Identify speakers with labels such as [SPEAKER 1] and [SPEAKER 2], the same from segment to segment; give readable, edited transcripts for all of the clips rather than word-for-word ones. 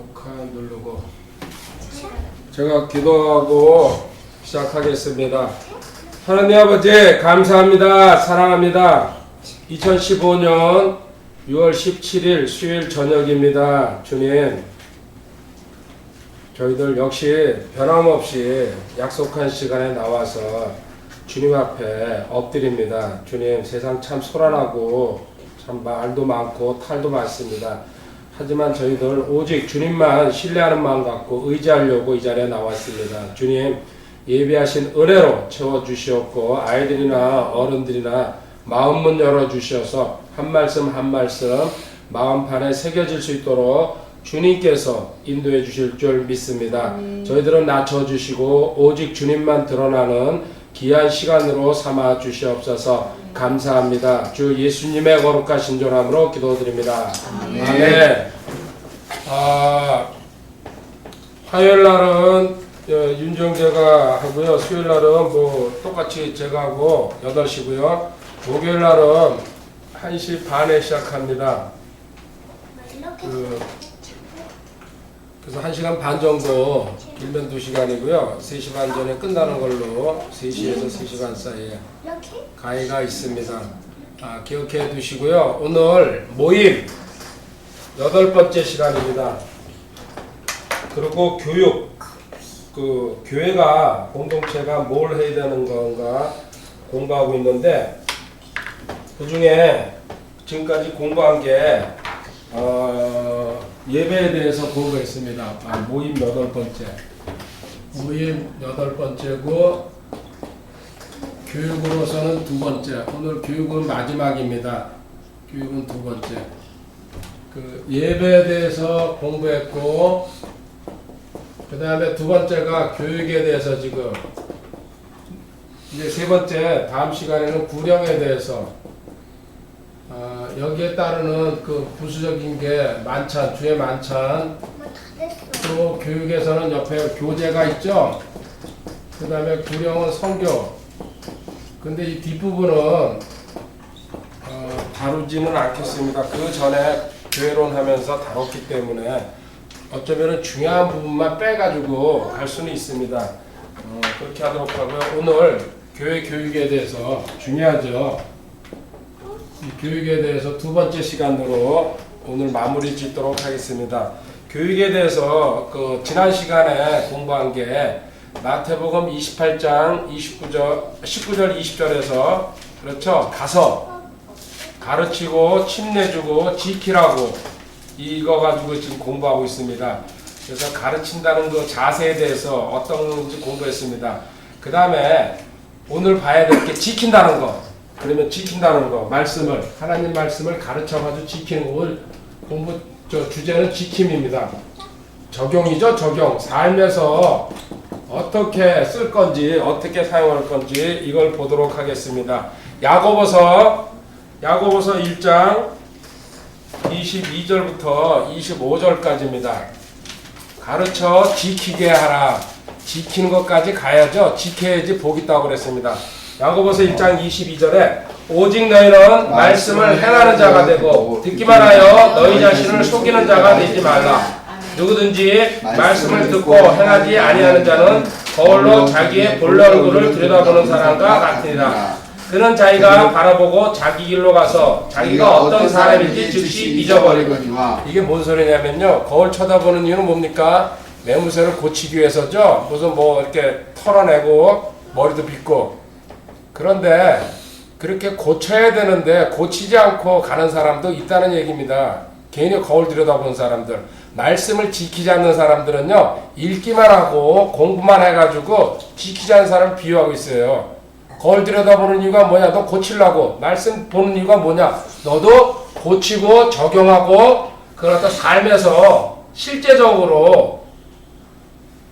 [SPEAKER 1] 녹화 누르고 제가 기도하고 시작하겠습니다. 하나님 아버지 감사합니다. 사랑합니다. 2015년 6월 17일 수요일 저녁입니다. 주님, 저희들 역시 변함없이 약속한 시간에 나와서 주님 앞에 엎드립니다. 주님, 세상 참 소란하고 참 말도 많고 탈도 많습니다. 하지만 저희들 오직 주님만 신뢰하는 마음 갖고 의지하려고 이 자리에 나왔습니다. 주님, 예비하신 은혜로 채워주시옵고 아이들이나 어른들이나 마음문 열어주셔서 한 말씀 한 말씀 마음판에 새겨질 수 있도록 주님께서 인도해 주실 줄 믿습니다. 저희들은 낮춰주시고 오직 주님만 드러나는 귀한 시간으로 삼아 주시옵소서. 감사합니다. 주 예수님의 거룩하신 존함으로 기도드립니다. 아멘. 화요일 날은 윤정재가 하고요. 수요일 날은 뭐 똑같이 제가 하고 8시고요. 목요일 날은 1시 반에 시작합니다. 그래서 1시간 반 정도, 길면 2시간이고요. 3시 반 전에 끝나는 걸로 3시에서 3시 반 사이에 가위가 있습니다. 기억해 두시고요. 오늘 모임 8번째 시간입니다. 그리고 교육, 교회가, 공동체가 뭘 해야 되는 건가 공부하고 있는데, 그 중에 지금까지 공부한 게 예배에 대해서 공부했습니다. 모임 8번째. 모임 8번째고 교육으로서는 2번째. 오늘 교육은 마지막입니다. 교육은 2번째. 예배에 대해서 공부했고, 그 다음에 2번째가 교육에 대해서 지금, 이제 3번째, 다음 시간에는 구령에 대해서, 여기에 따르는 부수적인 게 만찬, 주의 만찬, 또 교육에서는 옆에 교재가 있죠. 그 다음에 구령은 성교. 근데 이 뒷부분은 다루지는 않겠습니다. 그 전에 교회론 하면서 다뤘기 때문에 어쩌면 중요한 부분만 빼가지고 갈 수는 있습니다. 그렇게 하도록 하고요. 오늘 교회 교육에 대해서 중요하죠. 이 교육에 대해서 2번째 시간으로 오늘 마무리 짓도록 하겠습니다. 교육에 대해서 지난 시간에 공부한 게 마태복음 28장 19절 20절에서 그렇죠. 가서 가르치고 침내주고 지키라고 이거 가지고 지금 공부하고 있습니다. 그래서 가르친다는 그 자세에 대해서 어떤 건지 공부했습니다. 그 다음에 오늘 봐야 될 게 지킨다는 거. 그러면 지킨다는 거, 말씀을, 하나님 말씀을 가르쳐가지고 지키는 거. 오늘 공부 주제는 지킴입니다. 적용이죠, 적용. 삶에서 어떻게 쓸 건지, 어떻게 사용할 건지 이걸 보도록 하겠습니다. 야고보서 1장 22절부터 25절까지입니다. 가르쳐 지키게 하라. 지키는 것까지 가야죠. 지켜야지 복 있다고 그랬습니다. 야고보서 1장 22절에 오직 너희는 말씀을 행하는 자가 되고 듣기만 하여 너희 자신을 속이는 자가 되지 말라. 누구든지 말씀을 듣고 행하지 아니하는 자는 거울로 자기의 본래 얼굴을 들여다보는 사람과 같으니라. 그는 자기가 바라보고 자기 길로 가서 자기가 어떤 사람인지 즉시 잊어버리거니와. 이게 뭔 소리냐면요, 거울 쳐다보는 이유는 뭡니까? 매무새를 고치기 위해서죠. 무슨 이렇게 털어내고 머리도 빗고. 그런데 그렇게 고쳐야 되는데 고치지 않고 가는 사람도 있다는 얘기입니다. 괜히 거울 들여다보는 사람들, 말씀을 지키지 않는 사람들은요, 읽기만 하고 공부만 해가지고 지키지 않는 사람을 비유하고 있어요. 거울 들여다보는 이유가 뭐냐? 너 고치려고. 말씀 보는 이유가 뭐냐? 너도 고치고 적용하고 그걸 갖다 삶에서 실제적으로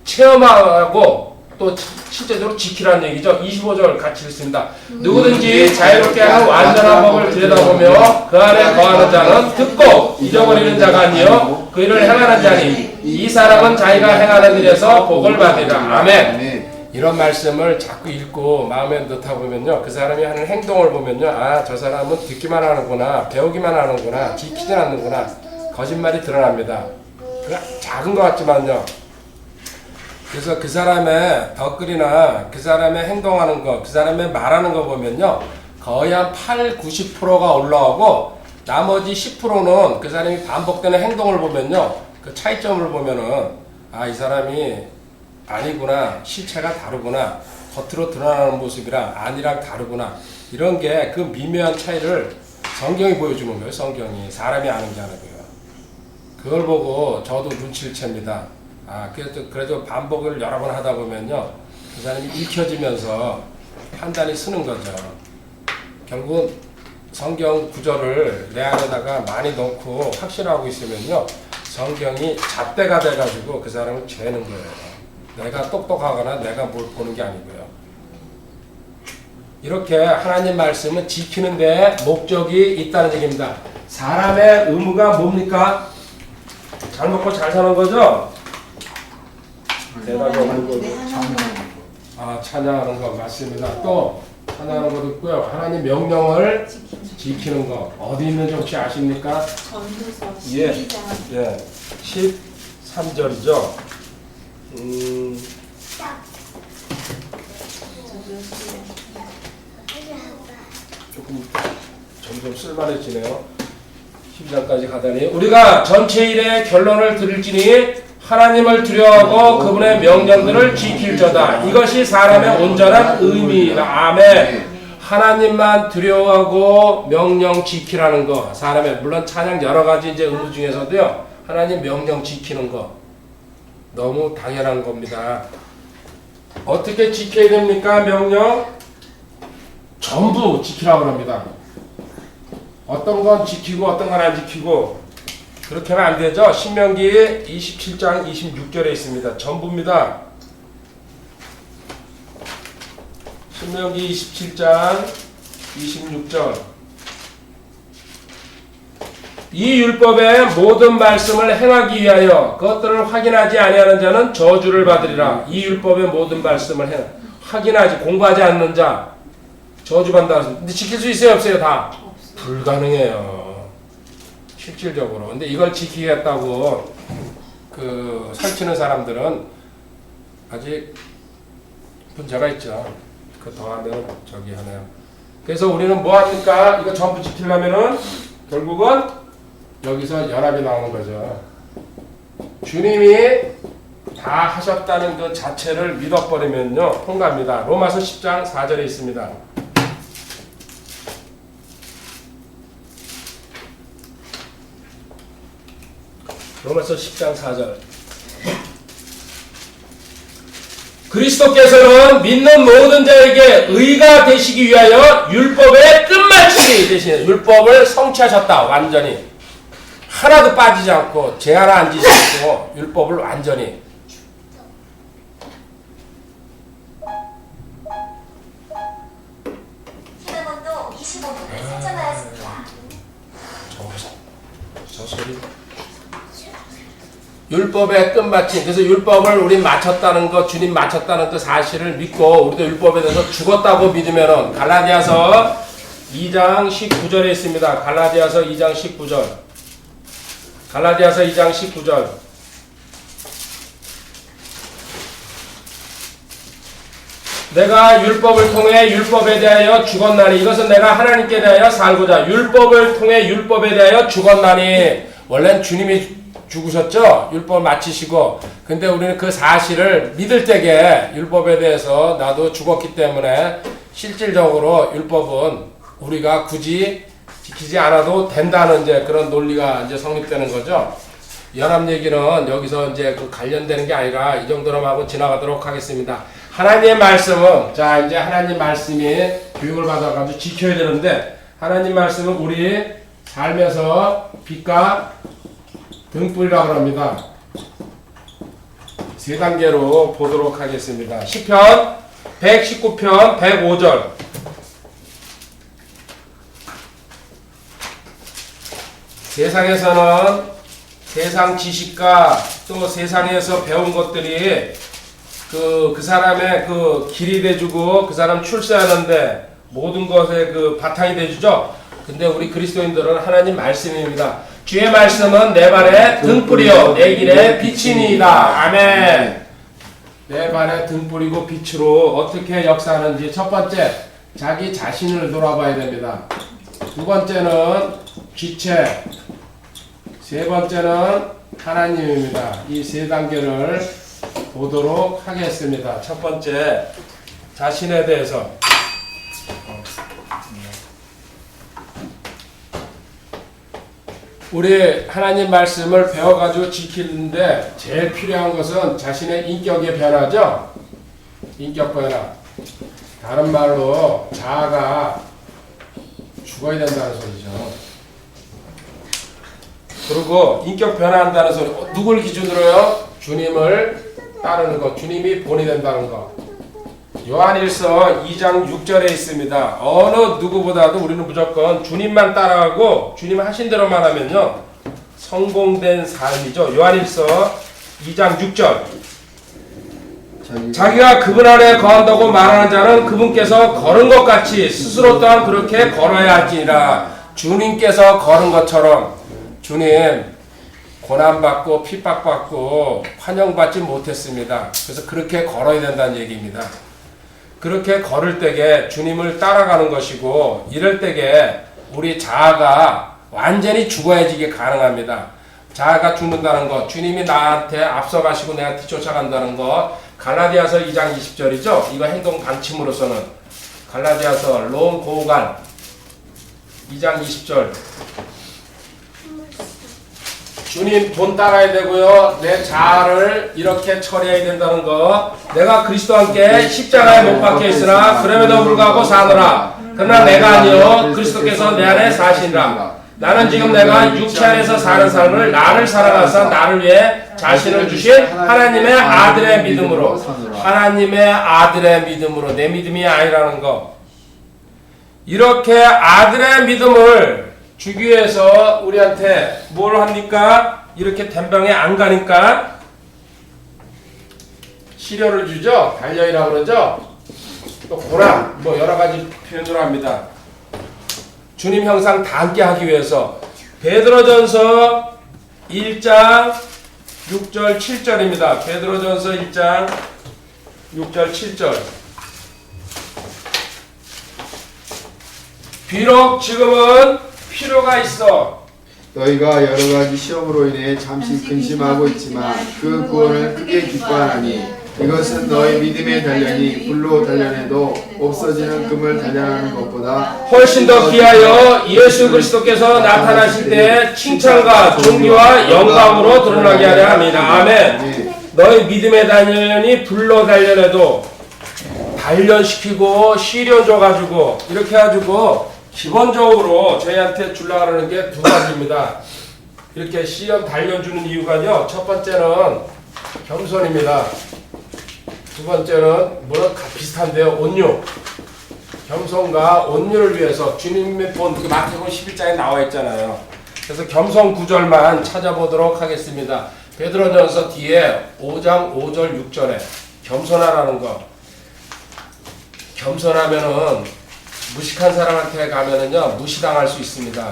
[SPEAKER 1] 체험하고 또 실제적으로 지키라는 얘기죠. 25절 같이 읽습니다. 누구든지 자유롭게 하는 완전한 법을 들여다보며 그 안에 거하는 자는 듣고 잊어버리는 자가 아니요 그 일을 행하는 자니 이 사람은 자기가 행하는 일에서 복을 받으리라. 아멘. 이런 말씀을 자꾸 읽고 마음에 넣다 보면요, 그 사람이 하는 행동을 보면요, 저 사람은 듣기만 하는구나, 배우기만 하는구나, 지키지 않는구나, 거짓말이 드러납니다. 작은 것 같지만요. 그래서 그 사람의 덧글이나 그 사람의 행동하는 거, 그 사람의 말하는 거 보면요. 거의 한 8, 90%가 올라오고 나머지 10%는 그 사람이 반복되는 행동을 보면요. 그 차이점을 보면은 아, 이 사람이 아니구나. 실체가 다르구나. 겉으로 드러나는 모습이랑 아니랑 다르구나. 이런 게 그 미묘한 차이를 성경이 보여주는 거예요. 성경이. 사람이 아는 게 아니고요. 그걸 보고 저도 눈치를 챕니다. 아, 그래도 반복을 여러 번 하다 보면요. 그 사람이 읽혀지면서 판단이 쓰는 거죠. 결국은 성경 구절을 내 안에다가 많이 넣고 확신하고 있으면요. 성경이 잣대가 돼가지고 그 사람을 죄는 거예요. 내가 똑똑하거나 내가 뭘 보는 게 아니고요. 이렇게 하나님 말씀은 지키는 데 목적이 있다는 얘기입니다. 사람의 의무가 뭡니까? 잘 먹고 잘 사는 거죠? 대답이 없는 거죠. 아, 찬양하는 거 맞습니다. 또 찬양하는 것도 있고요. 하나님 명령을 지키는 거 어디 있는지 혹시 아십니까?
[SPEAKER 2] 전도서
[SPEAKER 1] 예,
[SPEAKER 2] 12장.
[SPEAKER 1] 예, 13절이죠. 조금 점점 쓸만해지네요. 12장까지 가다니 우리가 전체 일의 결론을 들을지니 하나님을 두려워하고 그분의 명령들을 지킬저다. 이것이 사람의 온전한 의미이다. 아멘. 하나님만 두려워하고 명령 지키라는 거. 사람의 물론 찬양 여러 가지 이제 의무 중에서도요. 하나님 명령 지키는 거 너무 당연한 겁니다. 어떻게 지켜야 됩니까? 명령 전부 지키라고 합니다. 어떤 건 지키고 어떤 건 안 지키고 그렇게 하면 안 되죠. 신명기 27장 26절에 있습니다. 전부입니다. 신명기 27장 26절. 이 율법의 모든 말씀을 행하기 위하여 그것들을 확인하지 아니하는 자는 저주를 받으리라. 이 율법의 모든 말씀을 확인하지 공부하지 않는 자 저주받는다. 근데 지킬 수 있어요, 없어요? 다 불가능해요. 실질적으로. 근데 이걸 지키겠다고 그 설치는 사람들은 아직 문제가 있죠. 그 더하면 저기 하네요. 그래서 우리는 뭐 합니까? 이거 전부 지키려면은 결국은 여기서 연합이 나오는 거죠. 주님이 다 하셨다는 그 자체를 믿어버리면요 통과합니다. 로마서 10장 4절에 있습니다. 로마서 10장 4절. 그리스도께서는 믿는 모든 자에게 의가 되시기 위하여 율법의 끝마치기 대신에 율법을 성취하셨다. 완전히 하나도 빠지지 않고 죄 하나 안 지시고 율법을 완전히.
[SPEAKER 3] 휴대폰도 25분을 설정하였습니다.
[SPEAKER 1] 저 소리. 율법의 끝마침. 그래서 율법을 우리 마쳤다는 것, 주님 마쳤다는 그 사실을 믿고 우리도 율법에 대해서 죽었다고 믿으면은 갈라디아서 2장 19절에 있습니다. 갈라디아서 2장 19절. 갈라디아서 2장 19절. 내가 율법을 통해 율법에 대하여 죽었나니 이것은 내가 하나님께 대하여 살고자 율법을 통해 율법에 대하여 죽었나니 원래는 주님이 죽으셨죠? 율법을 마치시고. 근데 우리는 그 사실을 믿을 때에 율법에 대해서 나도 죽었기 때문에 실질적으로 율법은 우리가 굳이 지키지 않아도 된다는 이제 그런 논리가 이제 성립되는 거죠. 연합 얘기는 여기서 이제 그 관련되는 게 아니라 이 정도로 하고 지나가도록 하겠습니다. 하나님의 말씀은, 자, 이제 하나님 말씀이 교육을 받아가지고 지켜야 되는데, 하나님 말씀은 우리 삶에서 빛과 등불이라고 합니다. 세 단계로 보도록 하겠습니다. 시편 119편 105절. 세상에서는 세상 지식과 또 세상에서 배운 것들이 그 사람의 그 길이 돼주고 그 사람 출세하는데 모든 것의 그 바탕이 돼주죠. 근데 우리 그리스도인들은 하나님 말씀입니다. 주의 말씀은 내 발의 등불이요 내 길의 빛이니이다. 아멘. 내 발의 등불이고 빛으로 어떻게 역사하는지 첫 번째 자기 자신을 돌아봐야 됩니다. 두 번째는 지체, 세 번째는 하나님입니다. 이 세 단계를 보도록 하겠습니다. 첫 번째 자신에 대해서 우리 하나님 말씀을 배워가지고 지키는데 제일 필요한 것은 자신의 인격의 변화죠. 인격 변화. 다른 말로 자아가 죽어야 된다는 소리죠. 그리고 인격 변화한다는 소리. 누굴 기준으로요? 주님을 따르는 것. 주님이 본이 된다는 것. 요한일서 2장 6절에 있습니다. 어느 누구보다도 우리는 무조건 주님만 따라가고 주님 하신 대로만 하면요 성공된 삶이죠. 요한일서 2장 6절. 자기가 그분 안에 거한다고 말하는 자는 그분께서 걸은 것 같이 스스로 또한 그렇게 걸어야 할지니라. 주님께서 걸은 것처럼 주님 고난받고 핍박받고 환영받지 못했습니다. 그래서 그렇게 걸어야 된다는 얘기입니다. 그렇게 걸을 때에 주님을 따라가는 것이고 이럴 때에 우리 자아가 완전히 죽어야지게 가능합니다. 자아가 죽는다는 것, 주님이 나한테 앞서가시고 내가 뒤쫓아간다는 것, 갈라디아서 2장 20절이죠. 이거 행동 방침으로서는 갈라디아서 롬 고간 2장 20절 주님 본 따라야 되고요. 내 자아를 이렇게 처리해야 된다는 거. 내가 그리스도와 함께 십자가에 못 박혀 있으나 그럼에도 불구하고 사노라. 그러나 내가 아니요 그리스도께서 내 안에 사시니라. 나는 지금 내가 육체 안에서 사는 삶을 나를 사랑하사 나를 위해 자신을 주신 하나님의 아들의 믿음으로, 하나님의 아들의 믿음으로, 내 믿음이 아니라는 거. 이렇게 아들의 믿음을 주기 위해서 우리한테 뭘 합니까? 이렇게 댐병에 안 가니까 시료를 주죠. 단련이라고 그러죠. 또 고난, 뭐 여러 가지 표현으로 합니다. 주님 형상 다 함께 하기 위해서. 베드로전서 1장 6절 7절입니다. 베드로전서 1장 6절 7절. 비록 지금은 필요가 있어.
[SPEAKER 2] 너희가 여러 가지 시험으로 인해 잠시 근심하고 있지만 그 구원을 크게 기뻐하나니 이것은 너희 믿음의 단련이 불로 단련해도 없어지는 금을 단련하는 것보다
[SPEAKER 1] 훨씬 더 귀하여 예수 그리스도께서 나타나실 때 칭찬과 존귀와 영광으로 드러나게 하려 합니다. 아멘. 너희 믿음의 단련이 불로 단련해도 단련시키고 시련 줘가지고 이렇게 해가지고 기본적으로 저희한테 주려고 하는 게 두 가지입니다. 이렇게 시험 단련주는 이유가요. 첫 번째는 겸손입니다. 두 번째는 뭐랑 비슷한데요. 온유. 겸손과 온유를 위해서 주님의 본 마태복음 11장에 나와 있잖아요. 그래서 겸손 구절만 찾아보도록 하겠습니다. 베드로전서 뒤에 5장 5절 6절에 겸손하라는 거. 겸손하면은 무식한 사람한테 가면은요 무시당할 수 있습니다.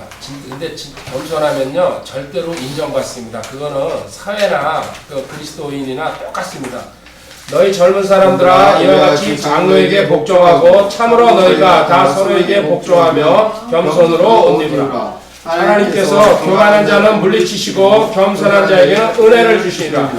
[SPEAKER 1] 근데 겸손하면요 절대로 인정받습니다. 그거는 사회나 그리스도인이나 똑같습니다. 너희 젊은 사람들아 이와 같이 장로에게 복종하고 참으로 너희가 다 서로에게 복종하며 겸손으로 옷 입으라. 하나님께서 교만한 자는 물리치시고 겸손한 자에게는 은혜를 주시리라.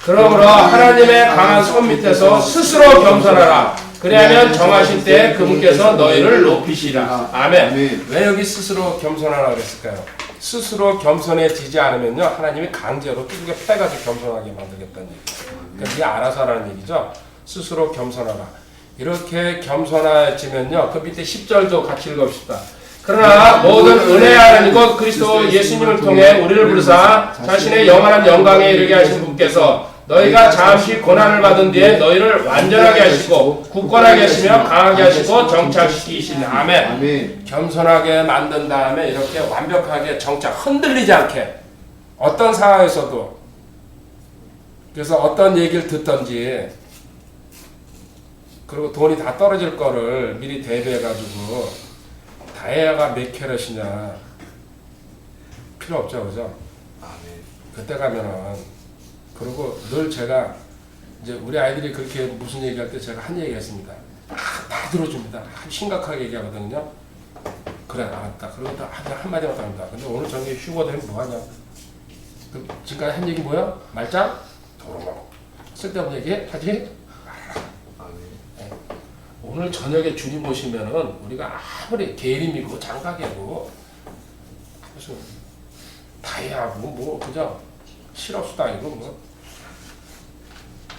[SPEAKER 1] 그러므로 하나님의 강한 손 밑에서 스스로 겸손하라. 그래야면 정하실 때 그분께서 너희를 높이시라. 아멘. 왜 여기 스스로 겸손하라 그랬을까요? 스스로 겸손해지지 않으면요 하나님이 강제로 뚜둑에 패가지고 겸손하게 만들겠다는 얘기죠. 그러니까 네가 알아서 하라는 얘기죠. 스스로 겸손하라. 이렇게 겸손해지면요 그 밑에 10절도 같이 읽읍시다. 그러나 모든 은혜 하나님 곧 그리스도 예수님을 통해 우리를 부르사 자신의 영원한 영광에 이르게 하신 분께서 너희가 잠시 고난을 받은 뒤에 너희를 완전하게 하시고 굳건하게 하시며 강하게 하시고 정착시키시니 아멘.
[SPEAKER 2] 아멘.
[SPEAKER 1] 겸손하게 만든 다음에 이렇게 완벽하게 정착, 흔들리지 않게 어떤 상황에서도. 그래서 어떤 얘기를 듣던지 그리고 돈이 다 떨어질 거를 미리 대비해가지고 다이아가 몇 캐럿이냐 필요 없죠, 그죠?
[SPEAKER 2] 아멘.
[SPEAKER 1] 그때 가면은 그리고 늘 제가 이제 우리 아이들이 그렇게 무슨 얘기할 때 제가 한 얘기 했습니다. 다 들어줍니다. 아주 심각하게 얘기하거든요. 그래 알았다. 그러고 또 한마디만 더 합니다. 근데 오늘 저녁에 휴가 되면 뭐하냐? 그 지금까지 한 얘기 뭐야? 말짱? 도로로 쓸데없는 얘기 하지?
[SPEAKER 2] 아멘.
[SPEAKER 1] 오늘 저녁에 주님 보시면은 우리가 아무리 계림이고 장가계고 무슨 다이아고 뭐 그죠? 실업수도 아니고 뭐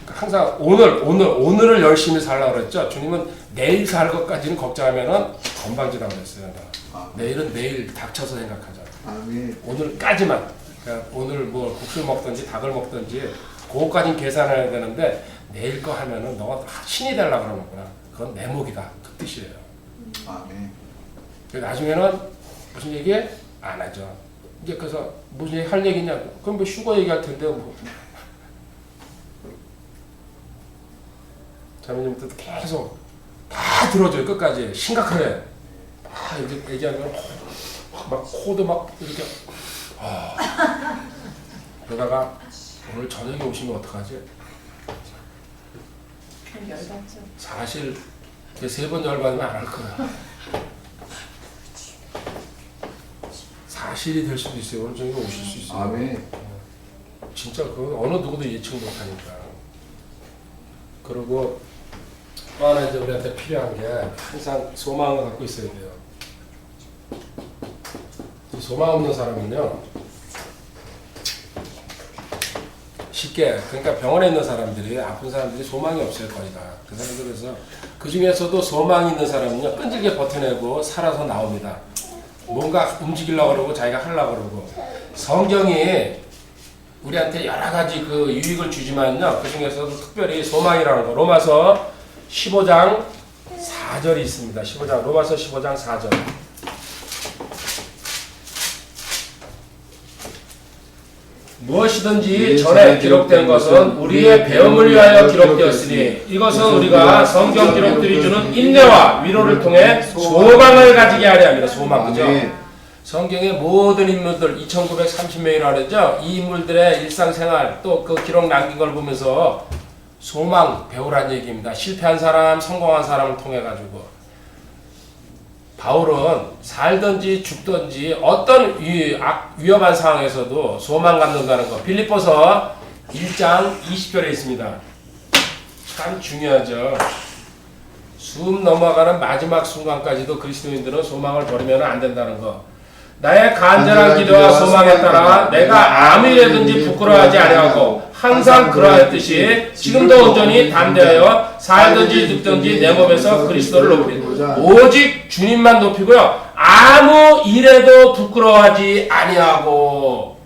[SPEAKER 1] 그러니까 항상 오늘을 열심히 살라고 그랬죠. 주님은 내일 살 것까지는 걱정하면은 건방지다고 그랬어요. 내일은 내일 닥쳐서 생각하자.
[SPEAKER 2] 아멘.
[SPEAKER 1] 오늘까지만. 그러니까 오늘 뭐 국수를 먹든지 닭을 먹든지 그거까지는 계산해야 되는데 내일 거 하면은 너가 신이 되려고 그러는구나. 그건 내 목이다. 그 뜻이에요.
[SPEAKER 2] 아멘.
[SPEAKER 1] 나중에는 무슨 얘기 안 하죠. 이제 그래서 무슨 얘기 할 얘기냐? 그럼 뭐 휴거 얘기할 텐데 뭐. 자매님들도 계속 다 들어줘요. 끝까지 심각하네. 다 이제 얘기하면 막 코도 막 이렇게 그러다가 오늘 저녁에 오시면 어떡하지?
[SPEAKER 4] 열받죠.
[SPEAKER 1] 사실 3번 열받으면 안 할 거야. 사실이 될 수도 있어요. 오늘 저녁에 오실 수 있어요.
[SPEAKER 2] 아멘.
[SPEAKER 1] 진짜 그건 어느 누구도 예측 못하니까. 그리고 또 하나 이제 우리한테 필요한 게 항상 소망을 갖고 있어야 돼요. 이 소망 없는 사람은요 쉽게 그러니까 병원에 있는 사람들이 아픈 사람들이 소망이 없어요 거의 다. 그 사람들 그래서 그 중에서도 소망이 있는 사람은요 끈질게 버텨내고 살아서 나옵니다. 뭔가 움직이려고 그러고 자기가 하려고 그러고 성경이 우리한테 여러 가지 그 유익을 주지만요 그 중에서도 특별히 소망이라는 거 로마서 15장 4절이 있습니다. 15장 로마서 15장 4절. 무엇이든지 전에 기록된 것은 우리의 배움을 위하여 기록되었으니 이것은 우리가 성경 기록들이 주는 인내와 위로를 통해 소망을 가지게 하려 합니다. 소망 그죠? 성경의 모든 인물들 2930명이라고 그러죠. 이 인물들의 일상생활 또 그 기록 남긴 걸 보면서 소망 배우란 얘기입니다. 실패한 사람, 성공한 사람을 통해 가지고 바울은 살든지 죽든지 어떤 위험한 상황에서도 소망 갖는다는 거 빌립보서 1장 20절에 있습니다. 참 중요하죠. 숨 넘어가는 마지막 순간까지도 그리스도인들은 소망을 버리면 안 된다는 거. 나의 간절한 기도와 소망에 따라 내가 아무 일에든지 부끄러워하지 아니하고 항상 그러하였듯이 지금도 온전히 담대하여 살든지 죽든지 내 몸에서 그리스도를 높이고 오직 주님만 높이고요 아무 일에도 부끄러워하지 아니하고.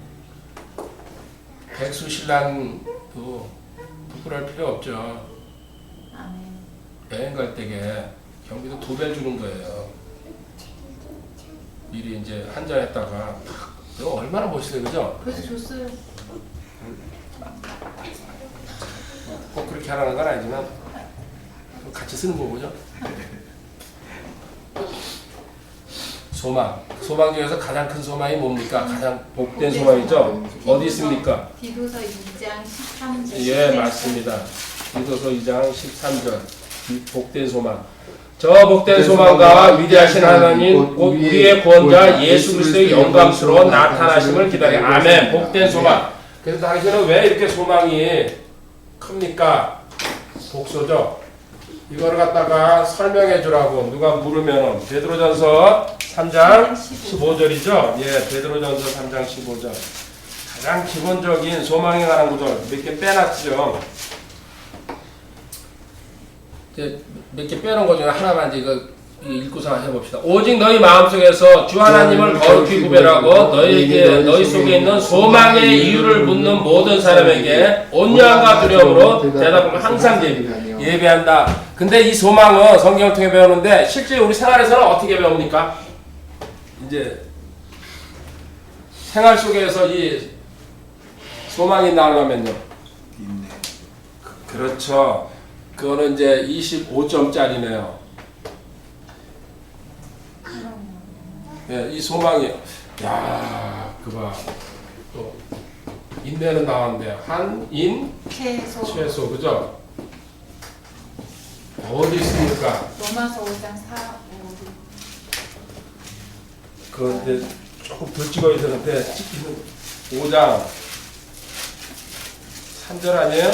[SPEAKER 1] 백수신랑도 부끄러울 필요 없죠.
[SPEAKER 4] 아멘.
[SPEAKER 1] 여행 갈 때게 경비도 2배 주는 거예요. 미리 이제 한잔 했다가 이거 얼마나 멋있어요, 그죠?
[SPEAKER 4] 벌써 줬어요.
[SPEAKER 1] 꼭 그렇게 하라는 건 아니지만 같이 쓰는 거죠. 소망. 소망 중에서 가장 큰 소망이 뭡니까? 가장 복된 소망이죠. 어디 있습니까?
[SPEAKER 4] 디도서 2장 13절.
[SPEAKER 1] 예, 맞습니다. 디도서 2장 13절. 복된 소망. 저 복된 소망과 위대하신 하나님 곧 우리의 구원자 예수 그리스도의 영광스러운 나타나심을 기다려. 아멘. 복된 소망. 그래서 당신은 왜 이렇게 소망이 큽니까? 복소죠. 이거를 갖다가 설명해 주라고 누가 물으면 베드로전서 3장 15절이죠. 예, 베드로전서 3장 15절. 가장 기본적인 소망에 관한 구절 몇 개 빼놨죠. 이제 몇 개 빼놓은 것 중에 하나만 이제 이거 읽고서 해봅시다. 오직 너희 마음속에서 주 하나님을 거룩히 구별하고 너희 속에 있는 소망의 이유를 묻는 모든 사람에게 온유함과 두려움으로 대답을 항상 예배한다. 근데 이 소망은 성경을 통해 배우는데 실제 우리 생활에서는 어떻게 배웁니까? 이제 생활 속에서 이 소망이 나오려면요. 그렇죠. 그거는 이제 25점짜리네요. 예, 이 소망이, 야, 그봐 또 인내는 나왔는데 한인 최소 그죠? 어디 있습니까?
[SPEAKER 4] 로마서 5장 4, 5,
[SPEAKER 1] 그런데 조금 덜 찍어야 되는데 찍기는 5장 3절 아니에요?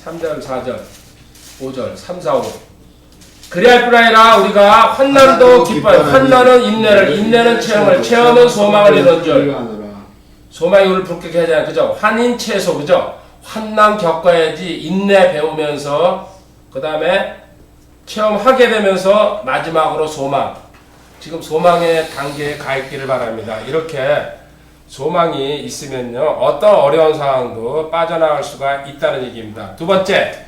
[SPEAKER 1] 3절 4절 5절 3, 4, 5 그리할 뿐 아니라 우리가 환난도 기뻐요. 환난은 인내는 체험을 체험은 소망을 이룬 줄 소망이 우리를 불쾌하게 하잖아요. 그죠? 환인 채소 그죠? 환난 겪어야지 인내 배우면서 그 다음에 체험하게 되면서 마지막으로 소망 지금 소망의 단계에 가 있기를 바랍니다. 이렇게 소망이 있으면요 어떤 어려운 상황도 빠져나갈 수가 있다는 얘기입니다. 두 번째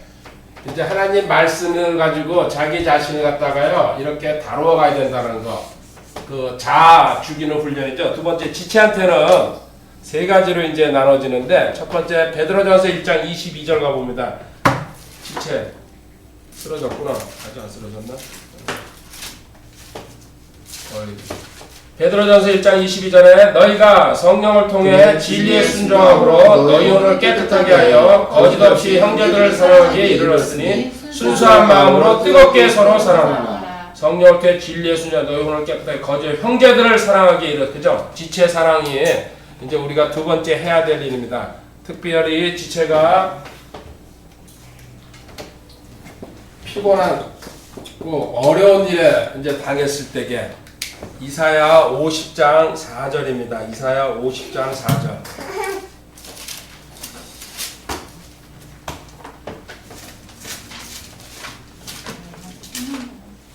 [SPEAKER 1] 이제 하나님 말씀을 가지고 자기 자신을 갖다가요 이렇게 다루어 가야 된다는 거 그 자아 죽이는 훈련이죠. 두 번째 지체한테는 세 가지로 이제 나눠지는데 첫 번째 베드로전서 1장 22절 가봅니다. 지체 쓰러졌구나. 아직 안 쓰러졌나? 베드로전서 1장 22절에 너희가 성령을 통해 진리의 순종함으로 너희 혼을 깨끗하게 하여 거짓 없이 형제들을 사랑하기에 이르렀으니 순수한 마음으로 뜨겁게 서로 사랑하라. 성령을 통해 진리의 순종 너희 혼을 깨끗하게 거짓 형제들을 사랑하기에 이르렀 그죠? 지체 사랑이 이제 우리가 두 번째 해야 될 일입니다. 특별히 지체가 피곤한 어려운 일에 이제 당했을 때게 이사야 50장 4절입니다. 이사야 50장 4절.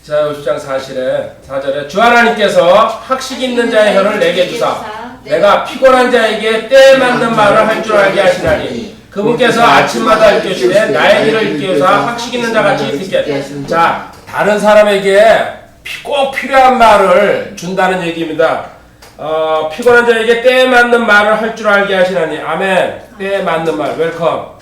[SPEAKER 1] 이사야 50장 4절에 주 하나님께서 학식 있는 자의 혀를 내게 주사 내가 피곤한 자에게 때에 맞는 말을 할 줄 알게 하시나니 그분께서 아침마다 일깨우시되 나의 길을 일깨우사 학식 있는 자같이 듣게. 자, 다른 사람에게 꼭 필요한 말을 준다는 얘기입니다. 피곤한 자에게 때에 맞는 말을 할 줄 알게 하시나니 아멘. 때에 맞는 말 웰컴.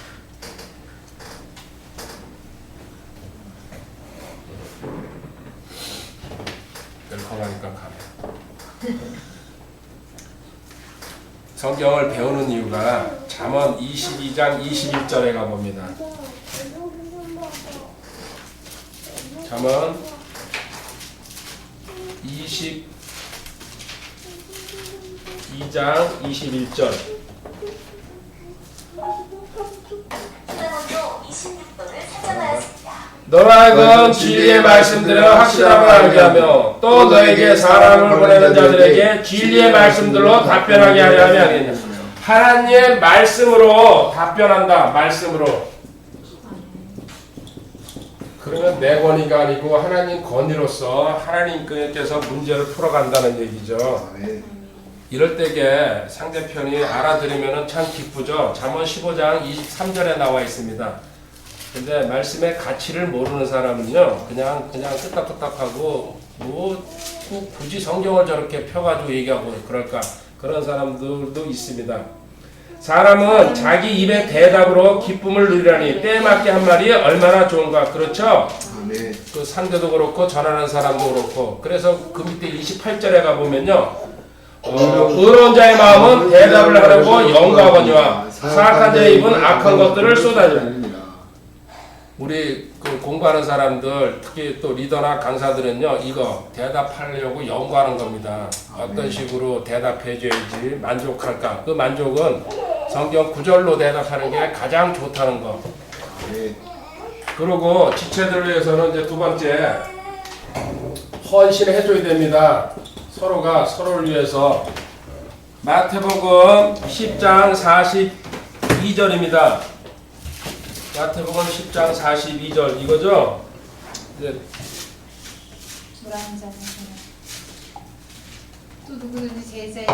[SPEAKER 1] 웰컴 하니까 가네. 성경을 배우는 이유가 잠언 22장 21절에 가봅니다. 잠언 22장 21절.
[SPEAKER 3] 주문도 26도를 설정하였습니다.
[SPEAKER 1] 너로 하여금 진리의 말씀들을 확실함을 알게 하며 또 너에게 사람을 보내는 자들에게 진리의 말씀들로 답변하게 하려 하면 하겠냐. 하나님의 말씀으로 답변한다. 말씀으로. 그러면 내 권위가 아니고 하나님 권위로서 하나님께서 문제를 풀어간다는 얘기죠. 이럴 때게 상대편이 알아들으면 참 기쁘죠. 잠언 15장 23절에 나와 있습니다. 근데 말씀의 가치를 모르는 사람은요 그냥 끄떡끄떡하고 뭐 굳이 성경을 저렇게 펴가지고 얘기하고 그럴까 그런 사람들도 있습니다. 사람은 자기 입의 대답으로 기쁨을 누리라니 때에 맞게 한 말이 얼마나 좋은가. 그렇죠? 그 상대도 그렇고 전하는 사람도 그렇고. 그래서 그 밑에 28절에 가보면요 의로운 자의 마음은 대답을 하려고 영과거니와 사악한 자의 입은 악한 것들을 쏟아내라. 우리 그 공부하는 사람들 특히 또 리더나 강사들은요 이거 대답하려고 연구하는 겁니다. 어떤 식으로 대답해줘야지 만족할까. 그 만족은 성경 구절로 대답하는 게 가장 좋다는 거. 그리고 지체들을 위해서는 이제 두 번째 헌신해줘야 됩니다. 서로가 서로를 위해서. 마태복음 10장 42절입니다. 마태복음 10장 42절 이거죠? 이제
[SPEAKER 4] 물 한 잔 하시나. 또 누구든지 제자의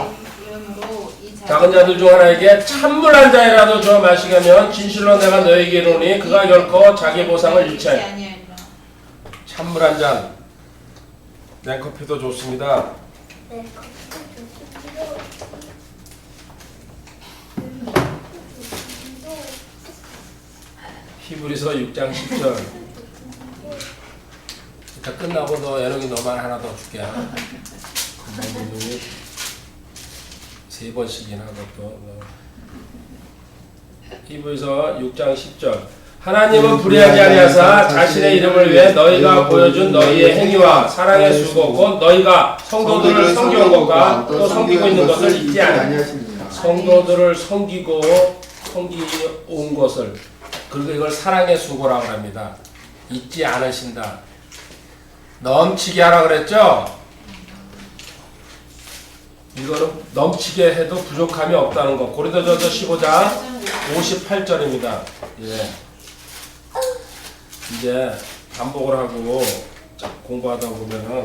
[SPEAKER 4] 이름으로 이
[SPEAKER 1] 작은 자들 중 하나에게 찬물 한 잔이라도 줘 마시게 하면 진실로 내가 너에게 이르노니 그가 결코 자기 보상을 잃지 아니하리라. 찬물 한 잔. 냉커피도 좋습니다. 히브리서 6장 10절. 다 끝나고 너 애너기 너만 하나 더 줄게. 3번씩이나 그것도. 히브리서 6장 10절. 하나님은 불의하지 아니하사 자신의 이름을 위해 너희가 보여준 너희의 행위와 사랑의 수고 곧 너희가 성도들을 섬겨온 것과 또 섬기고 있는 것을 잊지 아니하십니다. 성도들을 섬기고 섬기온 것을, 그리고 이걸 사랑의 수고라고 합니다. 잊지 않으신다. 넘치게 하라 그랬죠? 이거는 넘치게 해도 부족함이 없다는 거. 고린도전서 15장 58절입니다. 예. 이제 반복을 하고 공부하다 보면은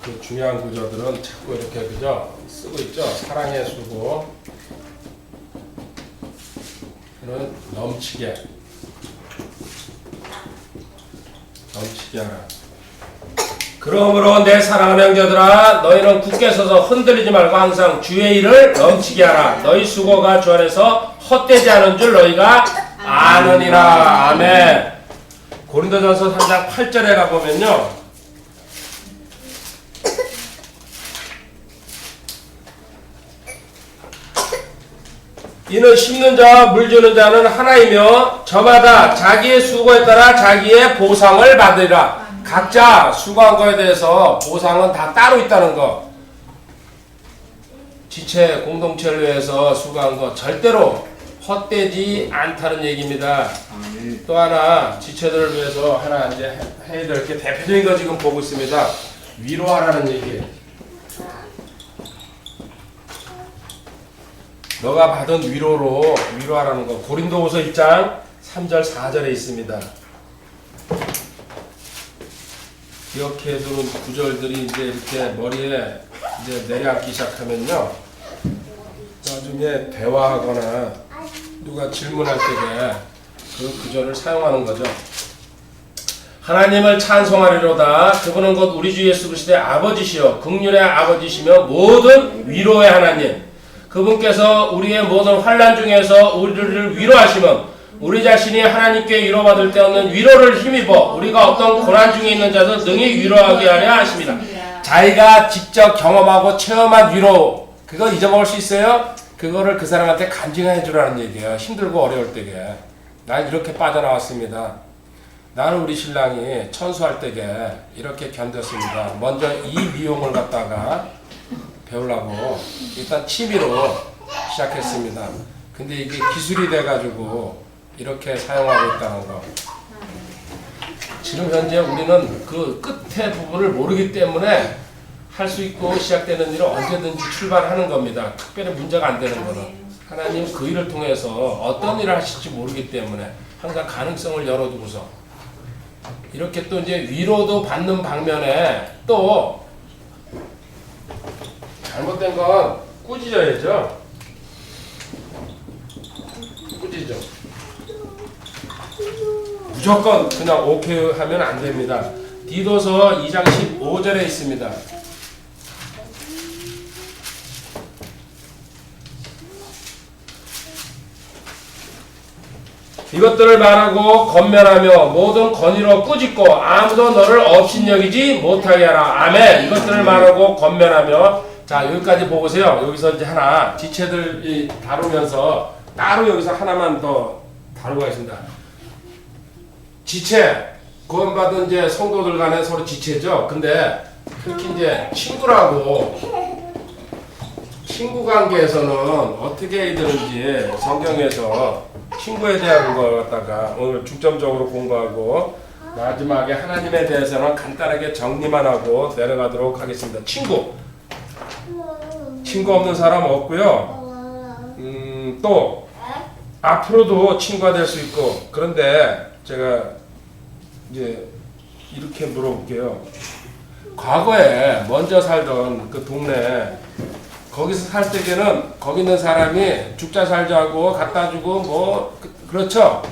[SPEAKER 1] 그 중요한 구조들은 자꾸 이렇게 그죠? 쓰고 있죠? 사랑의 수고. 는 넘치게 하라. 그러므로 내 사랑하는 형제들아 너희는 굳게 서서 흔들리지 말고 항상 주의 일을 넘치게 하라. 너희 수고가 주 안에서 헛되지 않은 줄 너희가 아느니라. 아멘. 고린도전서 3장 8절에 가보면요, 이는 심는 자와 물 주는 자는 하나이며 저마다 자기의 수고에 따라 자기의 보상을 받으리라. 각자 수고한 거에 대해서 보상은 다 따로 있다는 거. 지체 공동체를 위해서 수고한 거 절대로 헛되지 않다는 얘기입니다. 또 하나 지체들을 위해서 하나 이제 해야 될 게 대표적인 거 지금 보고 있습니다. 위로하라는 얘기예요. 너가 받은 위로로 위로하라는 거. 고린도후서 1장 3절 4절에 있습니다. 기억해두는 구절들이 이제 이렇게 머리에 이제 내려앉기 시작하면요, 나중에 대화하거나 누가 질문할 때에 그 구절을 사용하는 거죠. 하나님을 찬송하리로다. 그분은 곧 우리 주 예수 그리스도의 아버지시여 긍휼의 아버지시며 모든 위로의 하나님. 그분께서 우리의 모든 환난 중에서 우리를 위로하시면 우리 자신이 하나님께 위로받을 때 얻는 위로를 힘입어 우리가 어떤 고난 중에 있는 자도 능히 위로하게 하려 하십니다. 자기가 직접 경험하고 체험한 위로, 그거 잊어먹을 수 있어요? 그거를 그 사람한테 간증해 주라는 얘기예요. 힘들고 어려울 때에. 난 이렇게 빠져나왔습니다. 나는 우리 신랑이 천수할 때에 이렇게 견뎠습니다. 먼저 이 미용을 갖다가 배우려고 일단 취미로 시작했습니다. 근데 이게 기술이 돼가지고 이렇게 사용하고 있다는 거. 지금 현재 우리는 그 끝에 부분을 모르기 때문에 할 수 있고 시작되는 일은 언제든지 출발하는 겁니다. 특별히 문제가 안 되는 거는 하나님 그 일을 통해서 어떤 일을 하실지 모르기 때문에 항상 가능성을 열어두고서 이렇게 또 이제 위로도 받는 방면에 또 잘못된 건 꾸짖어야죠. 꾸짖어. 무조건 그냥 오케이 하면 안 됩니다. 디도서 2장 15절에 있습니다. 이것들을 말하고 건면하며 모든 건의로 꾸짖고 아무도 너를 업신여기지 못하게 하라. 아멘. 이것들을 말하고 건면하며. 자, 여기까지 보고세요. 여기서 이제 하나 지체들 다루면서 따로 여기서 하나만 더 다루고 가겠습니다. 지체, 구원받은 이제 성도들 간에 서로 지체죠. 근데 특히 이제 친구 관계에서는 어떻게 해야 되는지 성경에서 친구에 대한 걸 갖다가 오늘 중점적으로 공부하고 마지막에 하나님에 대해서는 간단하게 정리만 하고 내려가도록 하겠습니다. 친구 없는 사람 없고요. 또 앞으로도 친구가 될 수 있고. 그런데 제가 이제 이렇게 물어볼게요. 과거에 먼저 살던 그 동네, 거기서 살 때에는 거기 있는 사람이 죽자 살자고 갖다 주고 뭐 그렇죠.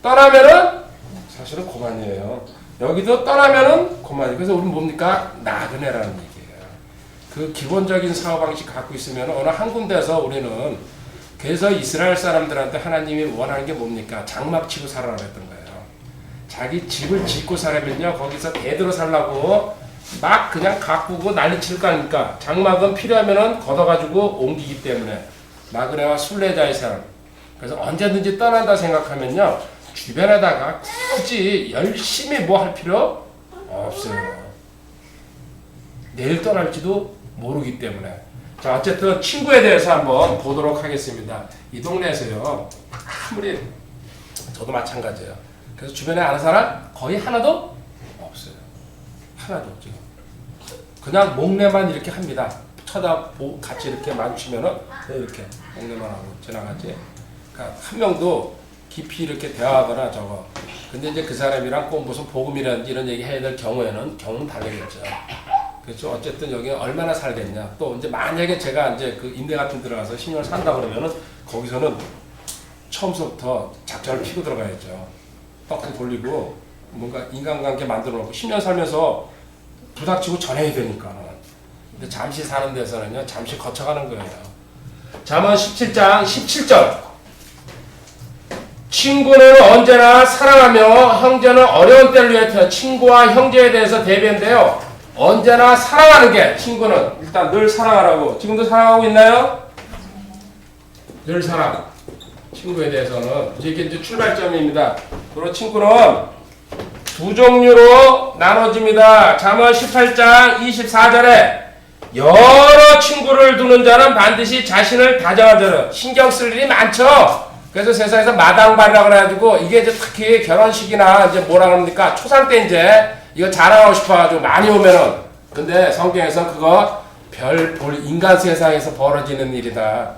[SPEAKER 1] 떠나면은 사실은 고만이에요. 여기도 떠나면은 고만이. 그래서 우리는 뭡니까? 나그네라는 얘기예요. 그 기본적인 사고방식 갖고 있으면 어느 한 군데서 우리는, 그래서 이스라엘 사람들한테 하나님이 원하는 게 뭡니까? 장막 치고 살아라 했던 거예요. 자기 집을 짓고 살면요, 거기서 대대로 살라고 막 그냥 가꾸고 난리칠 거 아닙니까? 장막은 필요하면은 걷어가지고 옮기기 때문에 마그네와 순례자의 삶. 그래서 언제든지 떠난다 생각하면요, 주변에다가 굳이 열심히 뭐 할 필요 없어요. 내일 떠날지도 모르기 때문에. 자, 어쨌든 친구에 대해서 한번 보도록 하겠습니다. 이 동네에서요, 아무리 저도 마찬가지예요. 그래서 주변에 아는 사람 거의 하나도 없어요. 하나도 없죠. 그냥 목례만 이렇게 합니다. 같이 이렇게 마주치면은 이렇게 목례만 하고 지나가지. 그러니까 한 명도 깊이 이렇게 대화하거나 저거. 근데 이제 그 사람이랑 꼭 무슨 복음이라든지 이런 얘기 해야 될 경우에는 경우는 다르겠죠. 그렇죠. 어쨌든 여기 얼마나 살겠냐. 또 이제 만약에 제가 이제 그 임대 같은 데 들어가서 10년 산다 그러면은 거기서는 처음부터 작전을 피고 들어가야죠. 떡 돌리고 뭔가 인간관계 만들어 놓고 10년 살면서 부닥치고 전해야 되니까. 근데 잠시 사는 데서는요, 잠시 거쳐가는 거예요. 잠언 17장 17절. 친구는 언제나 사랑하며 형제는 어려운 때를 위해 태어. 친구와 형제에 대해서 대비인데요. 언제나 사랑하는 게, 친구는 일단 늘 사랑하라고. 지금도 사랑하고 있나요? 늘 사랑. 친구에 대해서는 이게 이제 출발점입니다. 그리고 친구는 두 종류로 나눠집니다. 잠언 18장 24절에 여러 친구를 두는 자는 반드시 자신을 다정한 자는, 신경 쓸 일이 많죠. 그래서 세상에서 마당발이라고 그래가지고, 이게 이제 특히 결혼식이나 이제 뭐라 그럽니까? 초상 때 이제 이거 자랑하고 싶어가지고 많이 오면은, 근데 성경에서 그거 별 볼 인간 세상에서 벌어지는 일이다.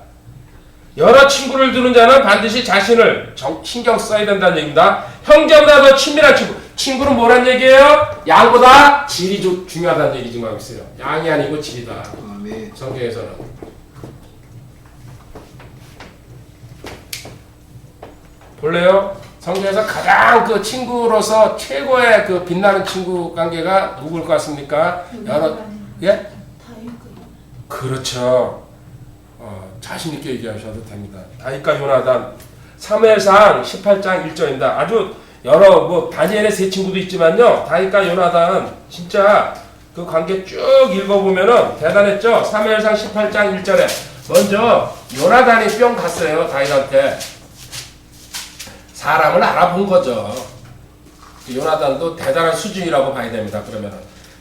[SPEAKER 1] 여러 친구를 두는 자는 반드시 자신을 신경 써야 된다는 얘기입니다. 형제보다 더 친밀한 친구. 친구는 뭐란 얘기예요? 양보다 질이 중요하다는 얘기 좀 하고 있어요. 양이 아니고 질이다.
[SPEAKER 2] 아멘.
[SPEAKER 1] 성경에서는. 볼래요? 성경에서 가장 그 친구로서 최고의 그 빛나는 친구 관계가 누굴 것 같습니까? 예? 그렇죠. 자신 있게 얘기하셔도 됩니다. 다윗과 요나단. 사무엘상 18장 1절입니다. 아주 여러 뭐 다니엘의 세 친구도 있지만요, 다윗과 요나단은 진짜 그 관계 쭉 읽어보면은 대단했죠. 사무엘상 18장 1절에 먼저 요나단이 뿅 갔어요. 다윗한테. 사람을 알아본 거죠. 요나단도 대단한 수준이라고 봐야 됩니다. 그러면은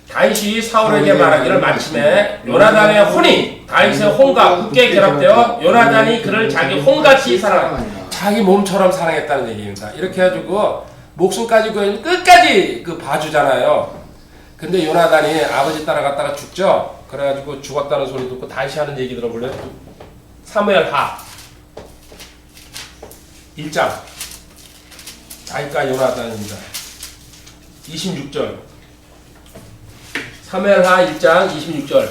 [SPEAKER 1] 다윗이 사울에게 말하기를, 마침에 요나단의 혼이 다윗의 혼과 굳게 결합되어 요나단이 그를 자기 혼같이 사랑한다. 자기 몸처럼 사랑했다는 얘기입니다. 이렇게 해가지고 목숨까지 끝까지 그 봐주잖아요. 근데 요나단이 아버지 따라갔다가 죽죠. 그래가지고 죽었다는 소리 듣고 다시 하는 얘기 들어볼래요? 사무엘하 1장. 다윗과 요나단입니다. 26절. 사무엘하 1장 26절.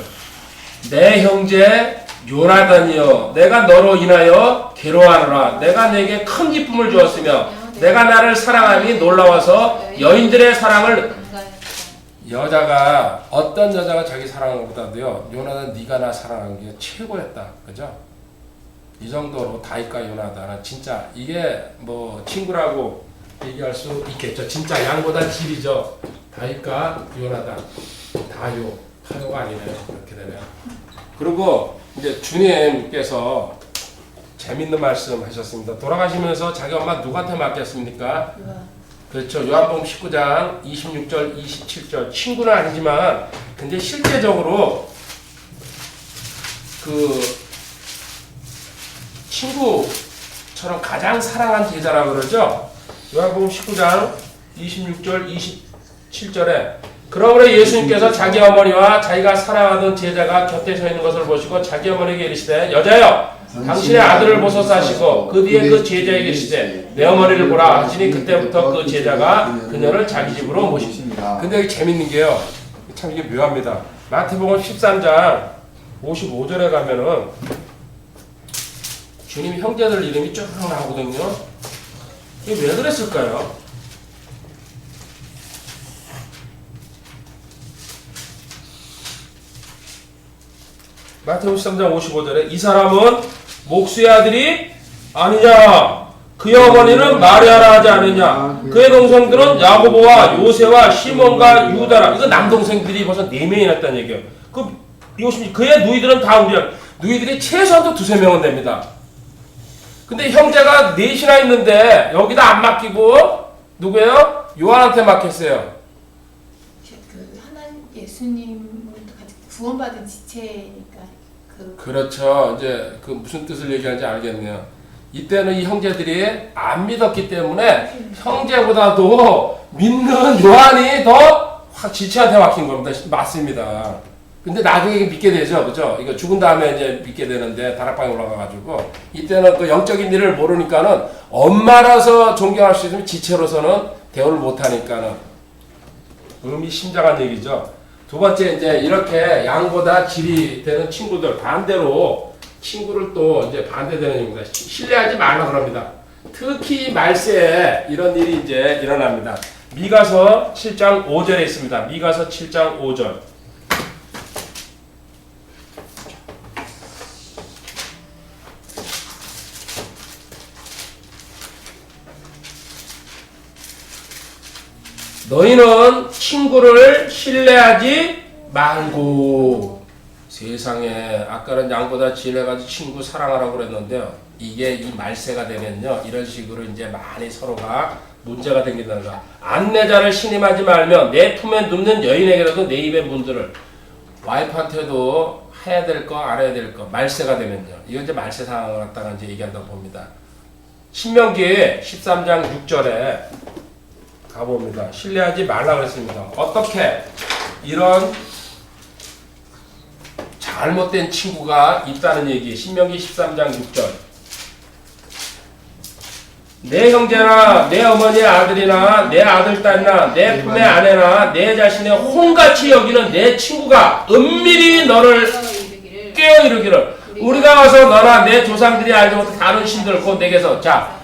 [SPEAKER 1] 내 형제 요나단이여, 내가 너로 인하여 괴로워하노라. 내가 내게 큰 기쁨을 주었으며 내가 나를 사랑함이 놀라워서 여인들의 사랑을. 여자가, 어떤 여자가 자기 사랑하는 것보다도요, 요나단 네가 나 사랑한 게 최고였다. 그죠? 이 정도로 다윗과 요나단은 진짜, 이게 뭐 친구라고 얘기할 수 있겠죠. 진짜 양보다 질이죠. 다윗과 요나단. 파요가 아니네요. 그렇게 되면. 그리고 이제 주님께서 재밌는 말씀 하셨습니다. 돌아가시면서 자기 엄마 누구한테 맡겼습니까? 그렇죠. 요한복음 19장 26절 27절. 친구는 아니지만 근데 실제적으로 그 친구처럼 가장 사랑한 제자라고 그러죠. 요한복음 19장 26절 27절에 그러므로 예수님께서 자기 어머니와 자기가 사랑하던 제자가 곁에 서 있는 것을 보시고 자기 어머니에게 이르시되, 여자여 당신의 아들을 보소서 하시고 그 뒤에 그 제자에게 이르시되 내 어머니를 보라 하시니 그때부터 그 제자가 그녀를 자기 집으로 모십니다. 근데 여기 재밌는 게요, 참 이게 묘합니다. 마태복음 13장 55절에 가면은 주님 형제들 이름이 쭉 나오거든요. 이게 왜 그랬을까요? 마태복음 13장 55절에 이 사람은 목수의 아들이 아니냐? 그의 어머니는 마리아라 하지 않느냐. 그의 동생들은 야고보와 요새와 시몬과 유다라. 이거 남동생들이 벌써 4명이나 있다는 얘기예요. 그의 누이들은 다 우리야. 누이들이 최소한도 2-3명은 됩니다. 근데 형제가 4이나 있는데 여기다 안 맡기고 누구예요? 요한한테 맡겼어요.
[SPEAKER 4] 그 하나님 예수님을 같이 구원받은 지체니까
[SPEAKER 1] 그렇죠. 이제 그 무슨 뜻을 얘기하는지 알겠네요. 이때는 이 형제들이 안 믿었기 때문에 형제보다도 믿는 요한이 더 확 지체한테 맡긴 겁니다. 맞습니다. 근데 나중에 믿게 되죠. 그죠? 이거 죽은 다음에 이제 믿게 되는데 다락방에 올라가가지고 이때는 그 영적인 일을 모르니까는 엄마라서 존경할 수 있으면 지체로서는 대우를 못하니까는 의미심장한 얘기죠. 두 번째 이제 이렇게 양보다 질이 되는 친구들 반대로 친구를 또 이제 반대되는 얘기입니다. 신뢰하지 말라 그럽니다. 특히 말세에 이런 일이 이제 일어납니다. 미가서 7장 5절에 있습니다. 미가서 7장 5절. 너희는 친구를 신뢰하지 말고. 세상에 아까는 양보다 질해가지고 친구 사랑하라고 그랬는데요. 이게 이 말세가 되면요 이런 식으로 이제 많이 서로가 문제가 생긴다는 거. 안내자를 신임하지 말며 내 품에 눕는 여인에게라도 내 입의 문들을. 와이프한테도 해야 될 거 안 해야 될 거 말세가 되면요. 이건 이제 말세 상황을 갖다가 이제 얘기한다고 봅니다. 신명기 13장 6절에 가봅니다. 신뢰하지 말라 그랬습니다. 어떻게 이런 잘못된 친구가 있다는 얘기. 신명기 13장 6절. 내 형제나 내 어머니의 아들이나 내 아들 딸이나 내 품의 아내나 내 자신의 혼같이 여기는 내 친구가 은밀히 너를 깨어 이르기를 우리가 와서 너나 내 조상들이 알지 못한 다른 신들을 곧 내게서 자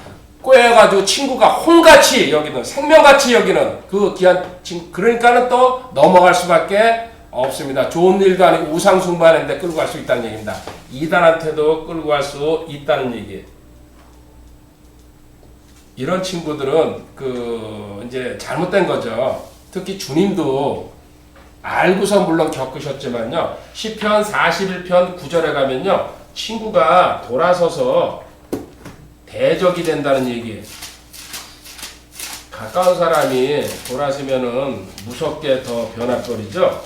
[SPEAKER 1] 꿰어가지고 친구가 혼같이 여기는 생명같이 여기는 그 귀한 친구. 그러니까는 또 넘어갈 수밖에 없습니다. 좋은 일도 아니고 우상 숭배하는데 끌고 갈 수 있다는 얘기입니다. 이단한테도 끌고 갈 수 있다는 얘기. 이런 친구들은 그 이제 잘못된 거죠. 특히 주님도 알고서 물론 겪으셨지만요. 시편 41편 9절에 가면요. 친구가 돌아서서 대적이 된다는 얘기. 가까운 사람이 돌아서면은 무섭게 더 변할거리죠.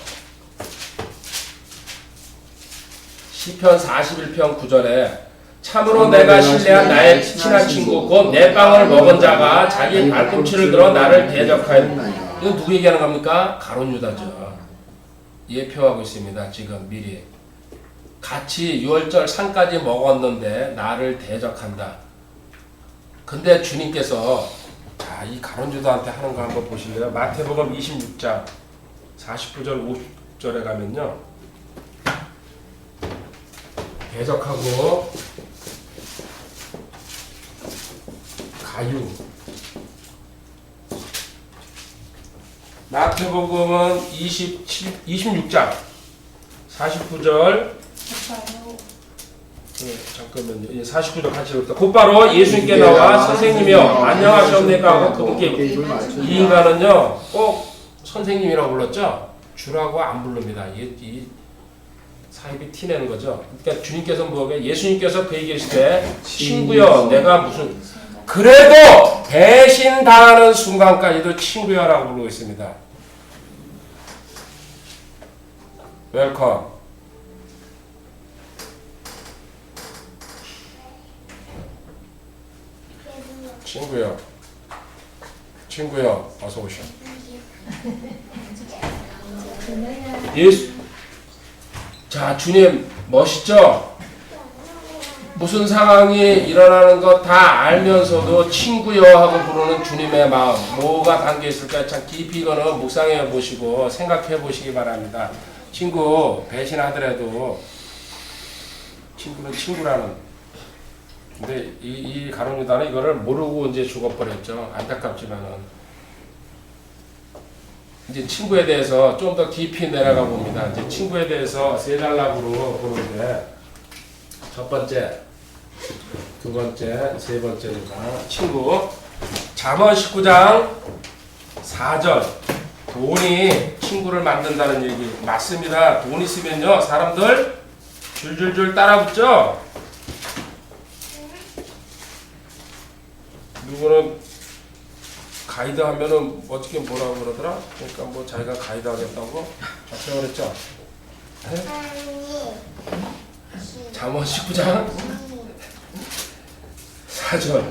[SPEAKER 1] 시편 41편 9절에 참으로 내가 신뢰한 나의 친한 친구 곧 내 빵을 먹은 자가 자기 발꿈치를 들어 나를 대적하였다. 이건 누구 얘기하는 겁니까? 가룟 유다죠. 예표하고 있습니다. 지금 미리 같이 유월절 상까지 먹었는데 나를 대적한다. 근데 주님께서 자, 이 가룟 유다한테 하는 거 한번 보실래요? 마태복음 26장 49절 50절에 가면요. 대적하고 가유. 마태복음은 26장 49절. 네, 잠깐만요. 49절 같이 읽읍시다. 곧바로 예수님께 나와 선생님이여 안녕하시옵니까 하고 그분께 이 인간은요 꼭 선생님이라고 불렀죠. 주라고 안 부릅니다. 이 사입이 티내는 거죠. 그러니까 주님께서 뭐게 예수님께서 그 얘기했을 때 친구여 내가 무슨 그래도 배신 당하는 순간까지도 친구야라고 부르고 있습니다. 웰컴. 친구요. 친구요. 어서 오셔. 예수. 자, 주님 멋있죠? 무슨 상황이 일어나는 거 다 알면서도 친구여 하고 부르는 주님의 마음. 뭐가 담겨 있을까? 참 깊이 이거는 묵상해 보시고 생각해 보시기 바랍니다. 친구 배신하더라도 친구는 친구라는. 근데 이 가룟 유다는 이거를 모르고 이제 죽어버렸죠. 안타깝지만은. 이제 친구에 대해서 좀 더 깊이 내려가 봅니다. 이제 친구에 대해서 세 단락으로 보는데 첫 번째 두 번째, 세 번째입니다. 친구. 잠언 19장 4절. 돈이 친구를 만든다는 얘기 맞습니다. 돈 있으면요 사람들 줄줄줄 따라붙죠. 누구는 가이드 하면은 어떻게 뭐라고 그러더라? 그러니까 뭐 자기가 가이드 하겠다고 자체가 그랬죠. 네? 잠언 19장 4절.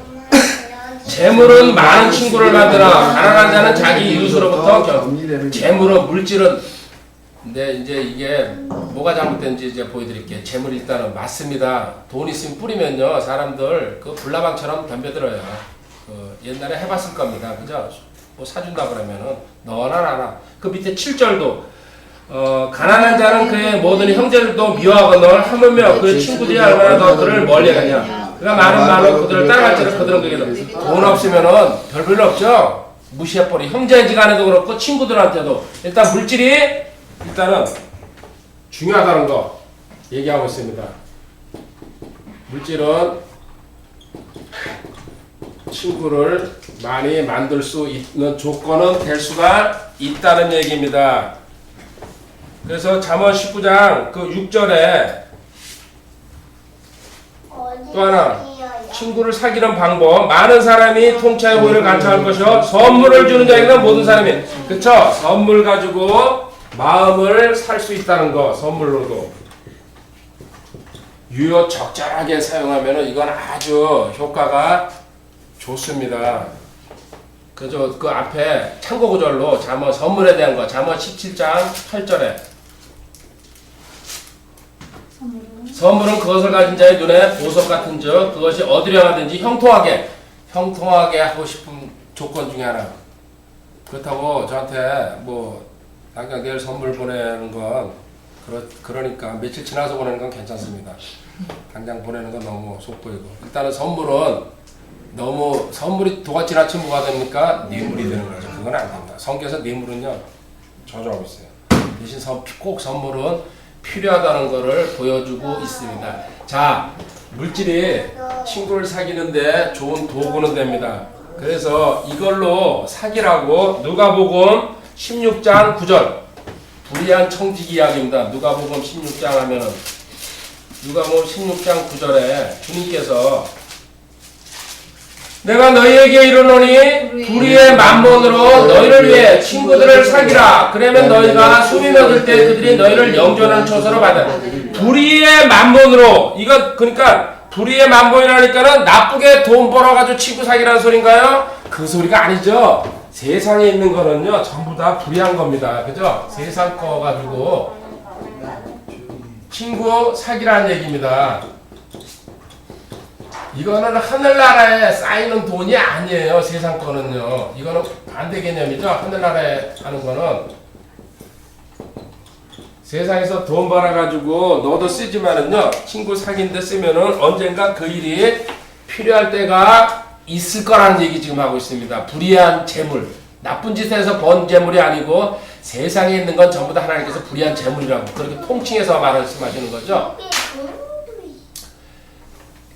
[SPEAKER 1] 재물은 많은 친구를 만드나 가난한 자는 자기 이웃으로부터 재물은 물질은. 근데 이제 이게 뭐가 잘못된지 이제 보여드릴게요. 재물 일단은 맞습니다. 돈 있으면 뿌리면요 사람들 그 불나방처럼 덤벼들어요. 옛날에 해봤을 겁니다. 그죠? 뭐 사준다 그러면은 너나 나나. 그 밑에 7절도 가난한 자는 그의 모든 형제들도 미워하거늘 하물며 그 친구들이 얼마나 더 그를 멀리하냐. 그가 많은 말로 그들을 따라갈지를 그들은 그에게 돈 없으면은 별별 없죠. 무시해버리. 형제지간에도 그렇고 친구들한테도 일단 물질이 일단은 중요하다는 거 얘기하고 있습니다. 물질은 친구를 많이 만들 수 있는 조건은 될 수가 있다는 얘기입니다. 그래서 잠언 19장 그 6절에 또 하나 친구를 사귀는 방법. 많은 사람이 통차의 호의를 간청할 것이요 선물을 주는 자에게는 모든 사람이 그쵸? 선물 가지고 마음을 살 수 있다는 거. 선물로도 유효 적절하게 사용하면 이건 아주 효과가 좋습니다. 그죠? 그 앞에 참고 구절로 잠언 선물에 대한 거 잠언 17장 8절에 선물은 그것을 가진 자의 눈에 보석 같은즉 그것이 어디로 향하든지 형통하게 하고 싶은 조건 중에 하나. 그렇다고 저한테 뭐 당장 내일 선물 보내는 건 그러니까 며칠 지나서 보내는 건 괜찮습니다. 당장 보내는 건 너무 속보이고. 일단은 선물은 너무 선물이 도가 지나치면 뭐가 됩니까? 뇌물이 되는 거죠. 그건 안 됩니다. 성경에서 뇌물은요 저주하고 있어요. 대신 꼭 선물은 필요하다는 것을 보여주고 있습니다. 자, 물질이 친구를 사귀는데 좋은 도구는 됩니다. 그래서 이걸로 사귀라고 누가복음 16장 9절 불의한 청지기 이야기입니다. 누가복음 16장 하면은 누가복음 16장 9절에 주님께서 내가 너희에게 이르노니 불의의 만몬으로 너희를 위해 친구들을 사귀라. 그러면 너희가 수명이 얻을 때 그들이 너희를 영존하는 처소로 받아. 불의의 만몬으로. 이거 그러니까 불의의 만몬이라니까는 나쁘게 돈 벌어가지고 친구 사귀라는 소린가요? 그 소리가 아니죠. 세상에 있는 거는요 전부 다 불의한 겁니다. 그죠? 세상 거 가지고 친구 사귀라는 얘기입니다. 이거는 하늘나라에 쌓이는 돈이 아니에요. 세상 거는요. 이거는 반대 개념이죠. 하늘나라에 하는 거는 세상에서 돈 벌어가지고 너도 쓰지만은요 친구 사귄데 쓰면은 언젠가 그 일이 필요할 때가 있을 거라는 얘기 지금 하고 있습니다. 불의한 재물, 나쁜 짓에서 번 재물이 아니고 세상에 있는 건 전부 다 하나님께서 불의한 재물이라고 그렇게 통칭해서 말씀하시는 거죠.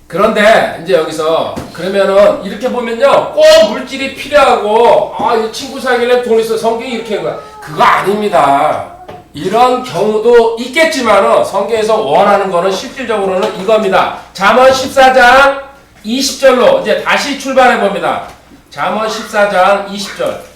[SPEAKER 1] 그런데 이제 여기서 그러면은 이렇게 보면요 꼭 물질이 필요하고 이 친구 사귀려면 돈 있어 성경이 이렇게 하는 거야. 그거 아닙니다. 이런 경우도 있겠지만은 성경에서 원하는 거는 실질적으로는 이겁니다. 잠언 14장 20절로 이제 다시 출발해 봅니다. 잠언 14장 20절.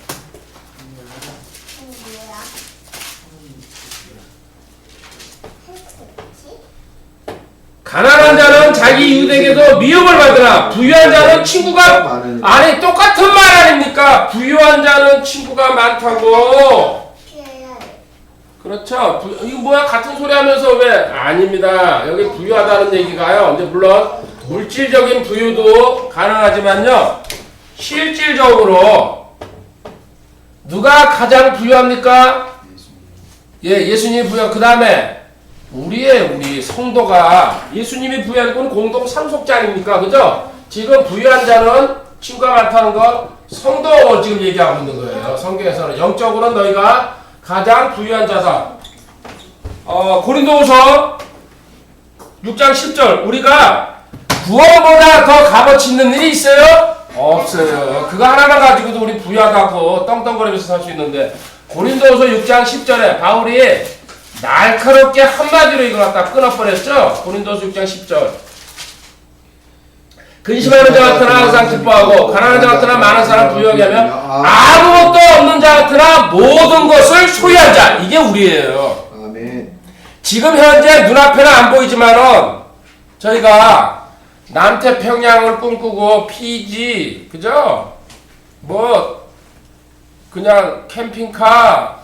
[SPEAKER 1] 가난한 자는 자기 이웃에게도 미움을 받으나 부유한 자는 친구가 아니 똑같은 말 아닙니까? 부유한 자는 친구가 많다고. 그렇죠. 이거 뭐야 같은 소리 하면서 왜? 아닙니다. 여기 부유하다는 얘기가요. 근데 물론 물질적인 부유도 가능하지만요. 실질적으로 누가 가장 부유합니까? 예수님이 부유. 그 다음에 우리 성도가 예수님이 부유한 건 공동 상속자 아닙니까? 그죠? 지금 부유한 자는 친구가 많다는 건 성도 지금 얘기하고 있는 거예요. 성경에서는 영적으로는 너희가 가장 부유한 자다. 고린도후서 6장 10절 우리가 구원보다 더 값어치 있는 일이 있어요? 없어요. 그거 하나만 가지고도 우리 부유하다고 떵떵거리면서 살 수 있는데 고린도후서 6장 10절에 바울이 날카롭게 한마디로 이걸 갖다 끊어버렸죠. 고린도후서 6장 10절. 근심하는 자 같으나 항상 기뻐하고 가난한 자 같으나 많은 사람 부유하게 하며 아무것도 없는 자 같으나 모든 것을 소유한 자. 이게 우리예요.
[SPEAKER 2] 아멘.
[SPEAKER 1] 지금 현재 눈앞에는 안 보이지만은 저희가 남태평양을 꿈꾸고 피지, 그죠? 뭐 그냥 캠핑카,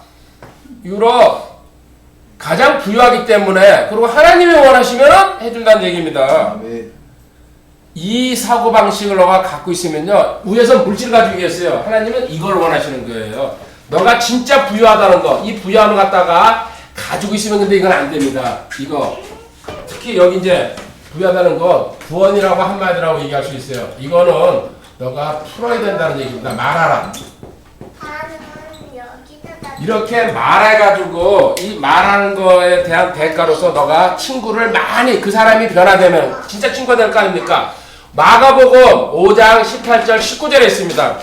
[SPEAKER 1] 유럽 가장 부유하기 때문에, 그리고 하나님이 원하시면 해준다는 얘기입니다.
[SPEAKER 2] 아멘.
[SPEAKER 1] 이 사고방식을 너가 갖고 있으면요, 위에서 물질을 가지고 계세요. 하나님은 이걸 원하시는 거예요. 너가 진짜 부유하다는 거, 이 부유함을 갖다가 가지고 있으면, 근데 이건 안 됩니다. 이거 특히 여기 이제 부유하다는 거 구원이라고 한마디라고 얘기할 수 있어요. 이거는 너가 풀어야 된다는 얘기입니다. 말하라. 이렇게 말해가지고 이 말하는 거에 대한 대가로서 너가 친구를 많이, 그 사람이 변화되면 진짜 친구가 될 거 아닙니까? 마가복음 5장 18절 19절에 있습니다.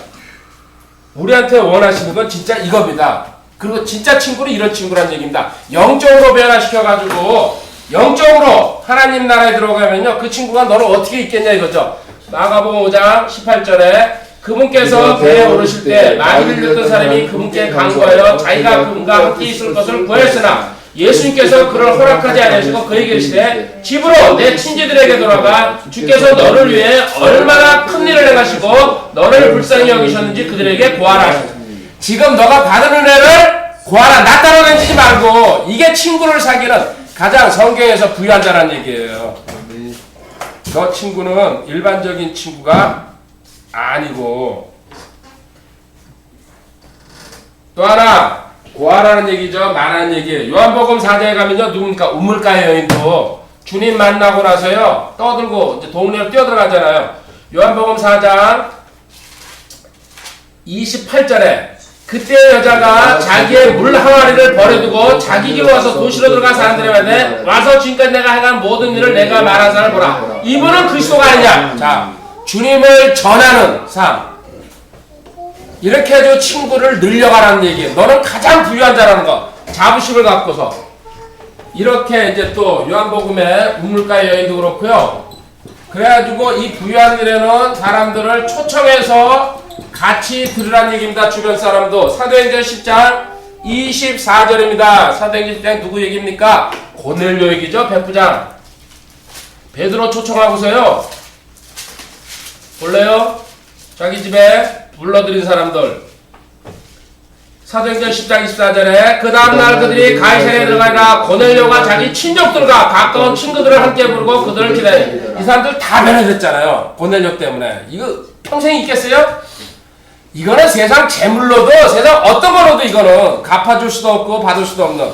[SPEAKER 1] 우리한테 원하시는 건 진짜 이겁니다. 그리고 진짜 친구는 이런 친구란 얘기입니다. 영적으로 변화시켜가지고 영적으로 하나님 나라에 들어가면요, 그 친구가 너를 어떻게 있겠냐 이거죠. 마가복음 5장 18절에 그분께서 배에 오르실 때 많이 들렸던 사람이 그분께 간구하여 자기가 그분과 함께 있을 것을 구했으나 예수님께서 그를 허락하지 않으시고 그에게 이르시되 집으로 내 친지들에게 돌아가 주께서 너를 위해 얼마나 큰 일을 행하시고 너를 불쌍히 여기셨는지 그들에게 고하라. 지금 너가 받은 은혜를 고하라. 나 따라다니지 말고. 이게 친구를 사귀는 가장 성경에서 부유한 자라는 얘기예요. 너 친구는 일반적인 친구가 아니고, 또 하나 고하라는 얘기죠. 말하는 얘기예요. 요한복음 4장에 가면요, 누굽니까? 우물가의 여인도 주님 만나고 나서요 떠들고 이제 동네로 뛰어들어가잖아요. 요한복음 4장 28절에 그때 여자가 자기의 물 항아리를 버려두고 자기 길로 와서 도시로 들어간 사람들이 말하되 와서 지금까지 내가 행한 모든 일을 내가 말한 사람을 보라. 이분은 그리스도가 아니냐. 자, 주님을 전하는 삶. 이렇게 해서 친구를 늘려가라는 얘기예요. 너는 가장 부유한 자라는 거. 자부심을 갖고서. 이렇게 이제 또 요한복음의 우물가의 여인도 그렇고요. 그래가지고 이 부유한 일에는 사람들을 초청해서 같이 들으라는 얘기입니다. 주변 사람도. 사도행전 10장 24절입니다. 사도행전 10장 누구 얘기입니까? 고넬료 얘기죠. 백부장. 베드로 초청하고서요, 볼래요? 자기 집에 불러들인 사람들. 사도행전 10장 24절에 그 다음날 그들이 가이사랴에 들어가니라 고넬료가 자기 친족들과 가까운 친구들을 함께 부르고 그들을 기다려. 이 사람들 다 변해졌잖아요. 고넬료 때문에. 이거 평생 있겠어요? 이거는 세상 재물로도, 세상 어떤 걸로도 이거는 갚아줄 수도 없고 받을 수도 없는,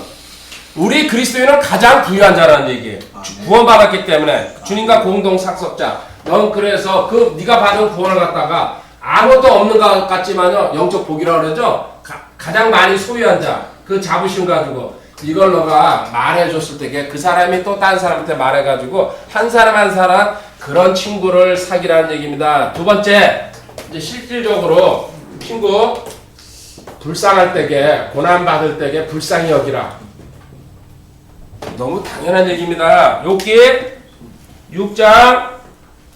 [SPEAKER 1] 우리 그리스도인은 가장 부유한 자라는 얘기예요. 구원받았기 때문에 주님과 공동 상속자. 넌 그래서 그 네가 받은 구원을 갖다가 아무것도 없는 것 같지만요, 영적 복이라고 그러죠. 가장 많이 소유한 자, 그 자부심 가지고 이걸 너가 말해줬을 때 그 사람이 또 다른 사람한테 말해가지고 한 사람 한 사람 그런 친구를 사귀라는 얘기입니다. 두 번째, 이제 실질적으로 친구 불쌍할 때게, 고난 받을 때게 불쌍히 여기라. 너무 당연한 얘기입니다. 욥기 6장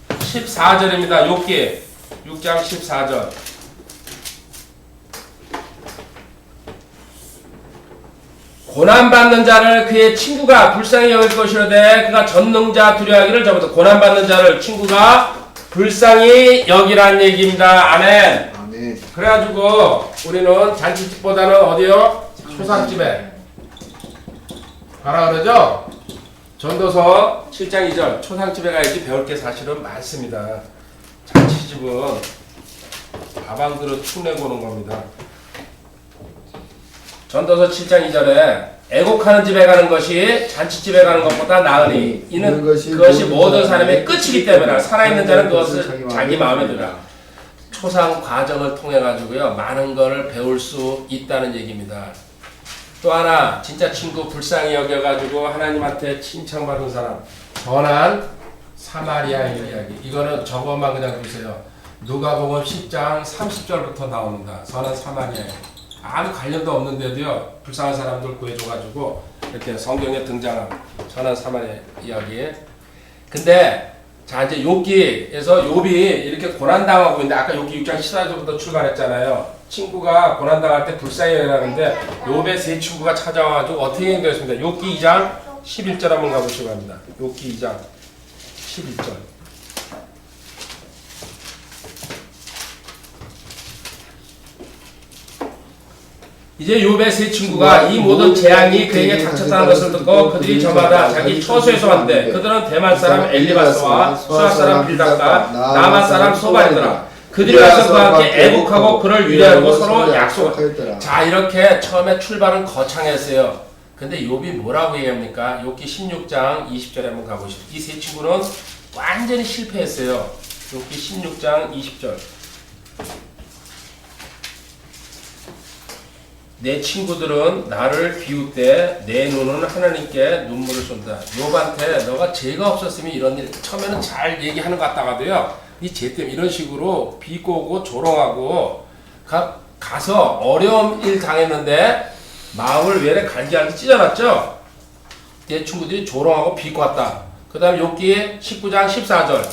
[SPEAKER 1] 14절입니다. 욥기 6장 14절. 고난받는 자를 그의 친구가 불쌍히 여길 것이로되 그가 전능자 두려워하기를 저부터. 고난받는 자를 친구가 불쌍히 여기라는 얘기입니다. 아멘.
[SPEAKER 2] 아멘.
[SPEAKER 1] 그래가지고 우리는 잔치집보다는 어디요? 초상집에 가라 그러죠? 전도서 7장 2절 초상집에 가야지 배울 게 사실은 많습니다. 잔치집은 가방들을 축내고 오는 겁니다. 전도서 7장 2절에 애곡하는 집에 가는 것이 잔치집에 가는 것보다 나으니 이는 그것이 모든 사람의 끝이기 때문에 살아있는 자는 그것을 자기 마음에 들라. 초상 과정을 통해 가지고요 많은 것을 배울 수 있다는 얘기입니다. 또 하나, 진짜 친구 불쌍히 여겨가지고 하나님한테 칭찬받은 사람, 선한 사마리아의 이야기. 이거는 저것만 그냥 보세요. 누가복음 10장 30절부터 나옵니다. 선한 사마리아. 아무 관련도 없는데도요. 불쌍한 사람들 구해줘가지고 이렇게 성경에 등장한 선한 사마리아 이야기. 근데 자 이제 욥기에서 욥이 이렇게 고난당하고 있는데 아까 욥기 6장 14절부터 출발했잖아요. 친구가 고난당할 때 불쌍히 여기라는데 욥의 세 친구가 찾아와가지고 어떻게 행동했습니다. 욥기 2장 11절 한번 가보시기 바랍니다. 욥기 2장 11절. 이제 욥의 세 친구가 이 모든 재앙이 그에게 닥쳤다는 것을 듣고 그들이 저마다 자기 처소에서 왔는데 그들은 대만 사람 엘리바스와 수아 사람 빌닷과 나만 사람 소발이더라. 그들이 와서 그와 함께 애국하고 그를 위로하고 서로 약속을. 자 이렇게 처음에 출발은 거창했어요. 근데 욥이 뭐라고 얘기합니까? 욥기 16장 20절에 한번 가보시죠. 이 세 친구는 완전히 실패했어요. 욥기 16장 20절. 내 친구들은 나를 비웃되 내 눈은 하나님께 눈물을 쏜다. 욥한테 너가 죄가 없었으면 이런 일 처음에는 잘 얘기하는 것 같다가도요. 이 죄 때문에 이런 식으로 비꼬고 조롱하고 가서 어려운 일 당했는데 마음을 외래 갈기갈기 찢어놨죠. 내 친구들이 조롱하고 비꼬았다. 그 다음 욥기 19장 14절.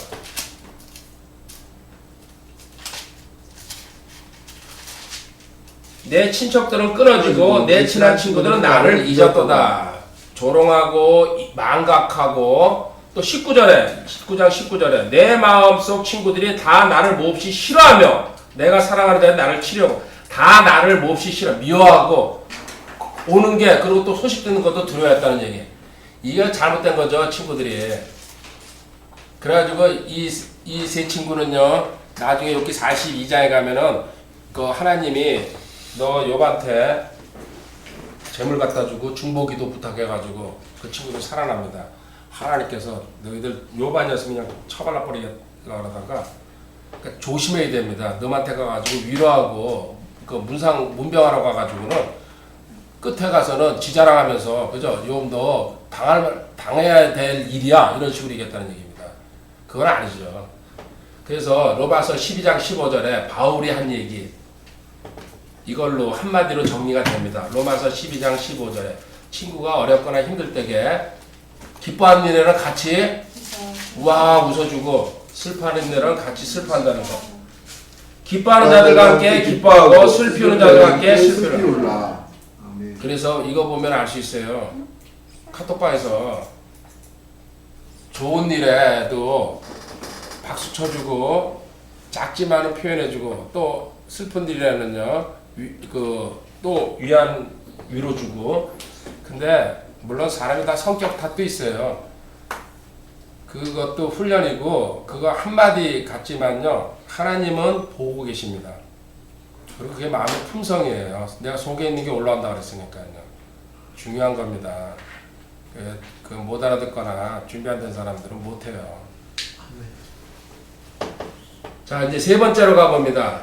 [SPEAKER 1] 내 친척들은 끊어지고 내 친한 친구들은 나를 잊었도다. 조롱하고 망각하고 또 19장 19절에 내 마음속 친구들이 다 나를 몹시 싫어하며 내가 사랑하는 자는 나를 치려고 다 나를 몹시 싫어 미워하고 오는 게 그리고 또 소식 듣는 것도 두려워했다는 얘기. 이게 잘못된 거죠 친구들이. 그래가지고 이 세 친구는요 나중에 여기 42장에 가면은 그 하나님이 너 욥한테 재물 갖다 주고 중보기도 부탁해가지고 그 친구들 살아납니다. 하나님께서 너희들 욥 아니었으면 그냥 처발라 버리겠다 그러다가 그러니까 조심해야 됩니다. 너한테 가가지고 위로하고 그 문병하러 가가지고는 끝에 가서는 지자랑하면서 그죠? 욥 너 당해야 될 일이야 이런 식으로 얘기했다는 얘기입니다. 그건 아니죠. 그래서 로마서 12장 15절에 바울이 한 얘기 이걸로 한마디로 정리가 됩니다. 로마서 12장 15절에 친구가 어렵거나 힘들 때에 기뻐하는 일에는 같이 우와 웃어주고 슬퍼하는 일에는 같이 슬퍼한다는 거. 기뻐하는 자들과 함께 기뻐하고 슬피우는 자들과 함께 슬피우라. 그래서 이거 보면 알 수 있어요. 카톡방에서 좋은 일에도 박수 쳐주고 작지만은 표현해주고 또 슬픈 일에는요 또 위로 주고. 근데 물론 사람이 다 성격 탓도 있어요. 그것도 훈련이고 그거 한마디 같지만요 하나님은 보고 계십니다. 그리고 그게 마음의 품성이에요. 내가 속에 있는 게 올라온다 그랬으니까요. 중요한 겁니다. 그 못 알아듣거나 준비 안 된 사람들은 못해요. 자 이제 세 번째로 가봅니다.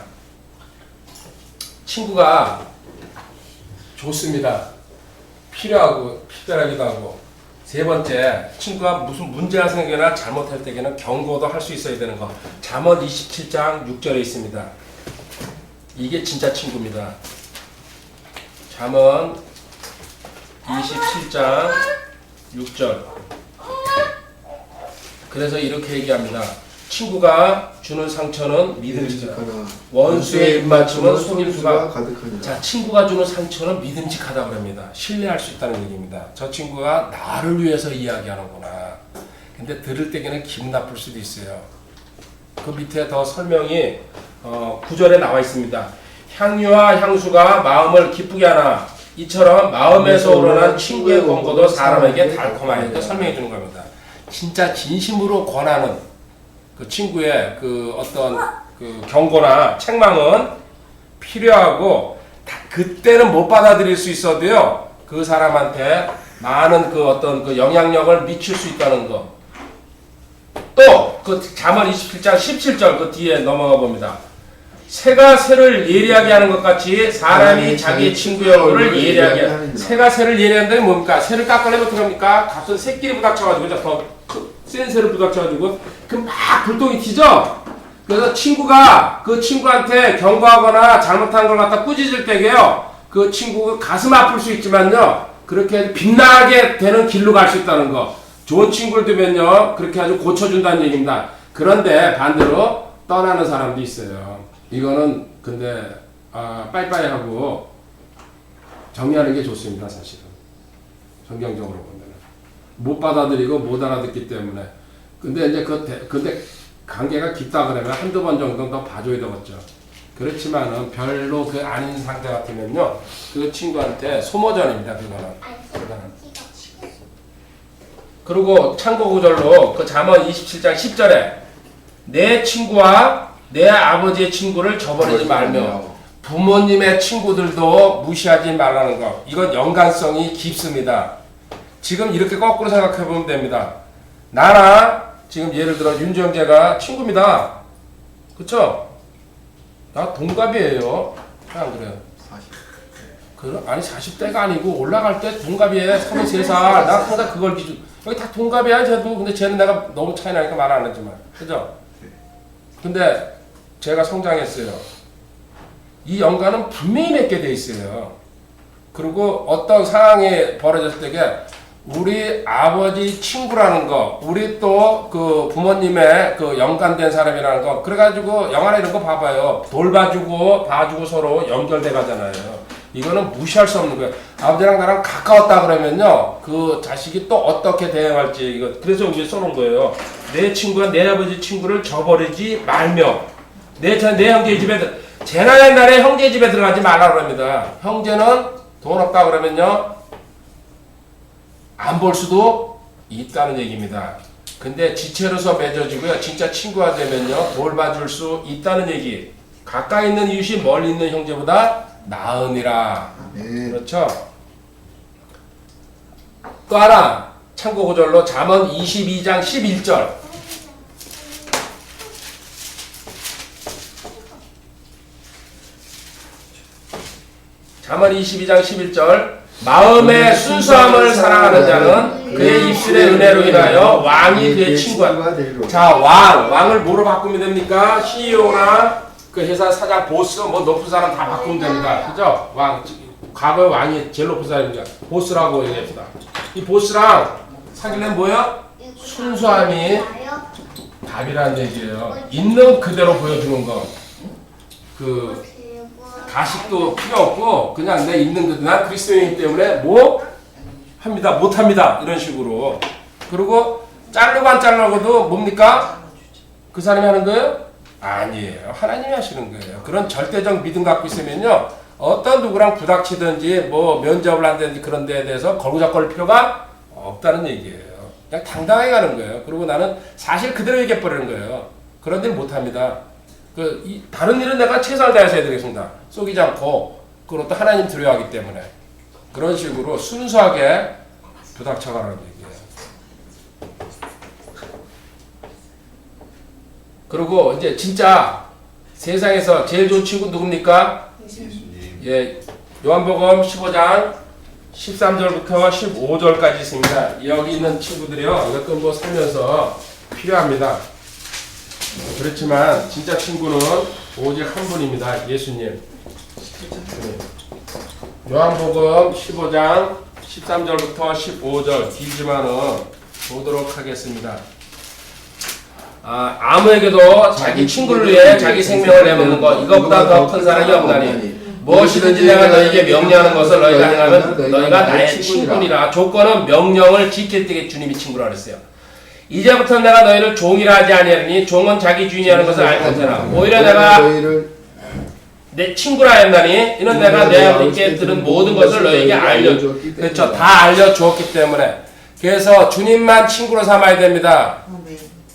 [SPEAKER 1] 친구가 좋습니다. 필요하고 필요하기도 하고. 세 번째, 친구가 무슨 문제가 생기거나 잘못할 때에는 경고도 할 수 있어야 되는 거. 잠언 27장 6절에 있습니다. 이게 진짜 친구입니다. 잠언 27장 6절. 그래서 이렇게 얘기합니다. 친구가 주는 상처는 믿음직하다. 원수의 입맞춤은 속임수가 가득하다. 자, 친구가 주는 상처는 믿음직하다고 합니다. 신뢰할 수 있다는 얘기입니다. 저 친구가 나를 위해서 이야기하는구나. 근데 들을 때에는 기분 나쁠 수도 있어요. 그 밑에 더 설명이 9절에 나와 있습니다. 향유와 향수가 마음을 기쁘게 하나 이처럼 마음에서 우러난 친구의 권고도 사람에게 달콤하여 이렇게 설명해 주는 겁니다. 진짜 진심으로 권하는 그 친구의 그 어떤 그 경고나 책망은 필요하고 그때는 못 받아들일 수 있어도요 그 사람한테 많은 그 어떤 그 영향력을 미칠 수 있다는 거. 또 그 잠언 27장 17절 그 뒤에 넘어가 봅니다. 새가 새를 예리하게 하는 것 같이 사람이 자기 친구의 얼굴을 예리하게 하는. 새가 새를 예리한다는 게 뭡니까? 새를 깎아내면 어떻게 합니까? 값은 새끼리 부닥쳐가지고 더 센세를 부닥쳐가지고 그 막 불똥이 튀죠. 그래서 친구가 그 친구한테 경고하거나 잘못한 걸 갖다 꾸짖을 때게요. 그 친구가 가슴 아플 수 있지만요. 그렇게 빛나게 되는 길로 갈 수 있다는 거. 좋은 친구를 두면요. 그렇게 아주 고쳐준다는 얘기입니다. 그런데 반대로 떠나는 사람도 있어요. 이거는 근데 빠이빠이 하고 정리하는 게 좋습니다. 사실은. 성경적으로 보면. 못 받아들이고 못 알아듣기 때문에. 근데 이제 근데 관계가 깊다 그러면 한두 번 정도는 더 봐줘야 되겠죠. 그렇지만은 별로 그 아닌 상태 같으면요. 그 친구한테 소모전입니다. 그거는. 그리고 참고 구절로 그 잠언 27장 10절에 내 친구와 내 아버지의 친구를 저버리지 말며 부모님의 친구들도 무시하지 말라는 것. 이건 연관성이 깊습니다. 지금 이렇게 거꾸로 생각해 보면 됩니다. 나나 지금 예를 들어 윤정재가 친구입니다. 그쵸? 나 동갑이에요. 안 그래요? 아니 40대가 아니고 올라갈 때 동갑이에요. 33살. 나 항상 그걸 기준. 여기 다 동갑이야 쟤도. 근데 쟤는 내가 너무 차이 나니까 말 안 하지만. 그죠? 근데 제가 성장했어요. 이 연관은 분명히 맺게 돼 있어요. 그리고 어떤 상황이 벌어졌을 때게 우리 아버지 친구라는 거, 우리 또 그 부모님의 그 연관된 사람이라는 거, 그래가지고 영화나 이런 거 봐봐요. 돌봐주고 봐주고 서로 연결돼 가잖아요. 이거는 무시할 수 없는 거예요. 아버지랑 나랑 가까웠다 그러면요, 그 자식이 또 어떻게 대응할지 이거 그래서 여기 써놓은 거예요. 내 친구와 내 아버지 친구를 저버리지 말며 내 형제 집에 재난 옛날에 형제 집에 들어가지 말라 그럽니다. 형제는 돈 없다 그러면요. 안 볼 수도 있다는 얘기입니다. 근데 지체로서 맺어지고요. 진짜 친구가 되면요. 돌봐줄 수 있다는 얘기. 가까이 있는 이웃이 멀리 있는 형제보다 나으니라. 그렇죠? 또 하나 참고 구절로 잠언 22장 11절. 잠언 22장 11절. 마음의 순수함을 사랑하는 자는 그의 입술의 은혜로 인하여 왕이 그의 친구가. 자, 왕을 뭐로 바꾸면 됩니까? CEO나 그 회사 사장, 보스, 뭐 높은 사람 다 바꾸면 됩니다. 그죠? 과거에 왕이 제일 높은 사람입니다. 보스라고 얘기합니다. 이 보스랑 사귀려면 뭐야? 순수함이 답이라는 얘기예요. 있는 그대로 보여주는 거. 가식도 필요 없고 그냥 내 있는 그대로 난 그리스도인이기 때문에 뭐 합니다. 못합니다. 이런 식으로. 그리고 자르고 안 자르고도 뭡니까? 그 사람이 하는 거예요? 아니에요. 하나님이 하시는 거예요. 그런 절대적 믿음 갖고 있으면요. 어떤 누구랑 부닥치든지 뭐 면접을 한다든지 그런 데에 대해서 걸고작거릴 필요가 없다는 얘기예요. 그냥 당당하게 가는 거예요. 그리고 나는 사실 그대로 얘기해버리는 거예요. 그런 데는 못합니다. 다른 일은 내가 최선을 다해서 해드리겠습니다. 속이지 않고 그것도 하나님 두려워하기 때문에 그런 식으로 순수하게 부닥쳐가라는 얘기예요. 그리고 이제 진짜 세상에서 제일 좋은 친구 누굽니까? 예, 요한복음 15장 13절부터 15절까지 있습니다. 여기 있는 친구들이요. 이것도 뭐 살면서 필요합니다. 그렇지만 진짜 친구는 오직 한 분입니다. 예수님. 요한복음 15장 13절부터 15절 길지만은 보도록 하겠습니다. 아무에게도 자기 친구를 위해 자기 생명을 내놓는 것 이것보다 더 큰 사랑이 없나니 무엇이든지 내가 너에게 명령하는 것을 너희가 행하면 너희가 나의 친구니라. 조건은 명령을 지킬 때 주님이 친구라 그랬어요. 이제부터 내가 너희를 종이라 하지 아니하리니 종은 자기 주인이 하는 것을 알지 못하나 오히려 내가 내 친구라 했나니 이는 내가 내 아버지께 들은 모든 것을 너희에게 알려주었기 때문에. 그렇죠. 다 알려주었기 때문에. 그래서 주님만 친구로 삼아야 됩니다.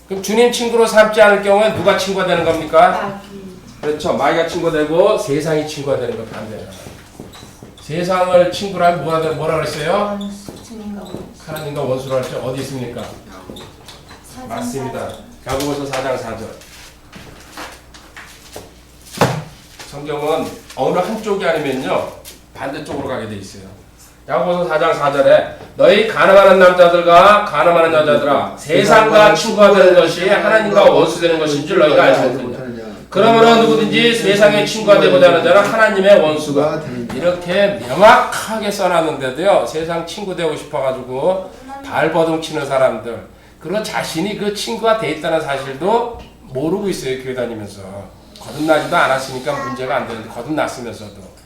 [SPEAKER 1] 그럼 주님 친구로 삼지 않을 경우에 누가 친구가 되는 겁니까? 그렇죠. 마귀가 친구가 되고 세상이 친구가 되는 것 반대예요. 세상을 친구로 하면 뭐라 그랬어요? 하나님과 원수로 할 때 어디 있습니까? 맞습니다. 야고보서 4장 4절. 성경은 어느 한쪽이 아니면요 반대쪽으로 가게 돼 있어요. 야고보서 4장 4절에 너희 가늠하는 남자들과 가늠하는 여자들아 세상과 친구가 되는 것이 하나님과 원수 되는 것인 줄 너희가 알지 못하느냐. 그러므로 누구든지 세상의 친구가 되고자 하는 자는 하나님의 원수가 이렇게 명확하게 써놨는데도요, 세상 친구 되고 싶어가지고 발버둥 치는 사람들, 그리고 자신이 그 친구가 돼 있다는 사실도 모르고 있어요. 교회 다니면서 거듭나지도 않았으니까 문제가 안 되는데, 거듭났으면서도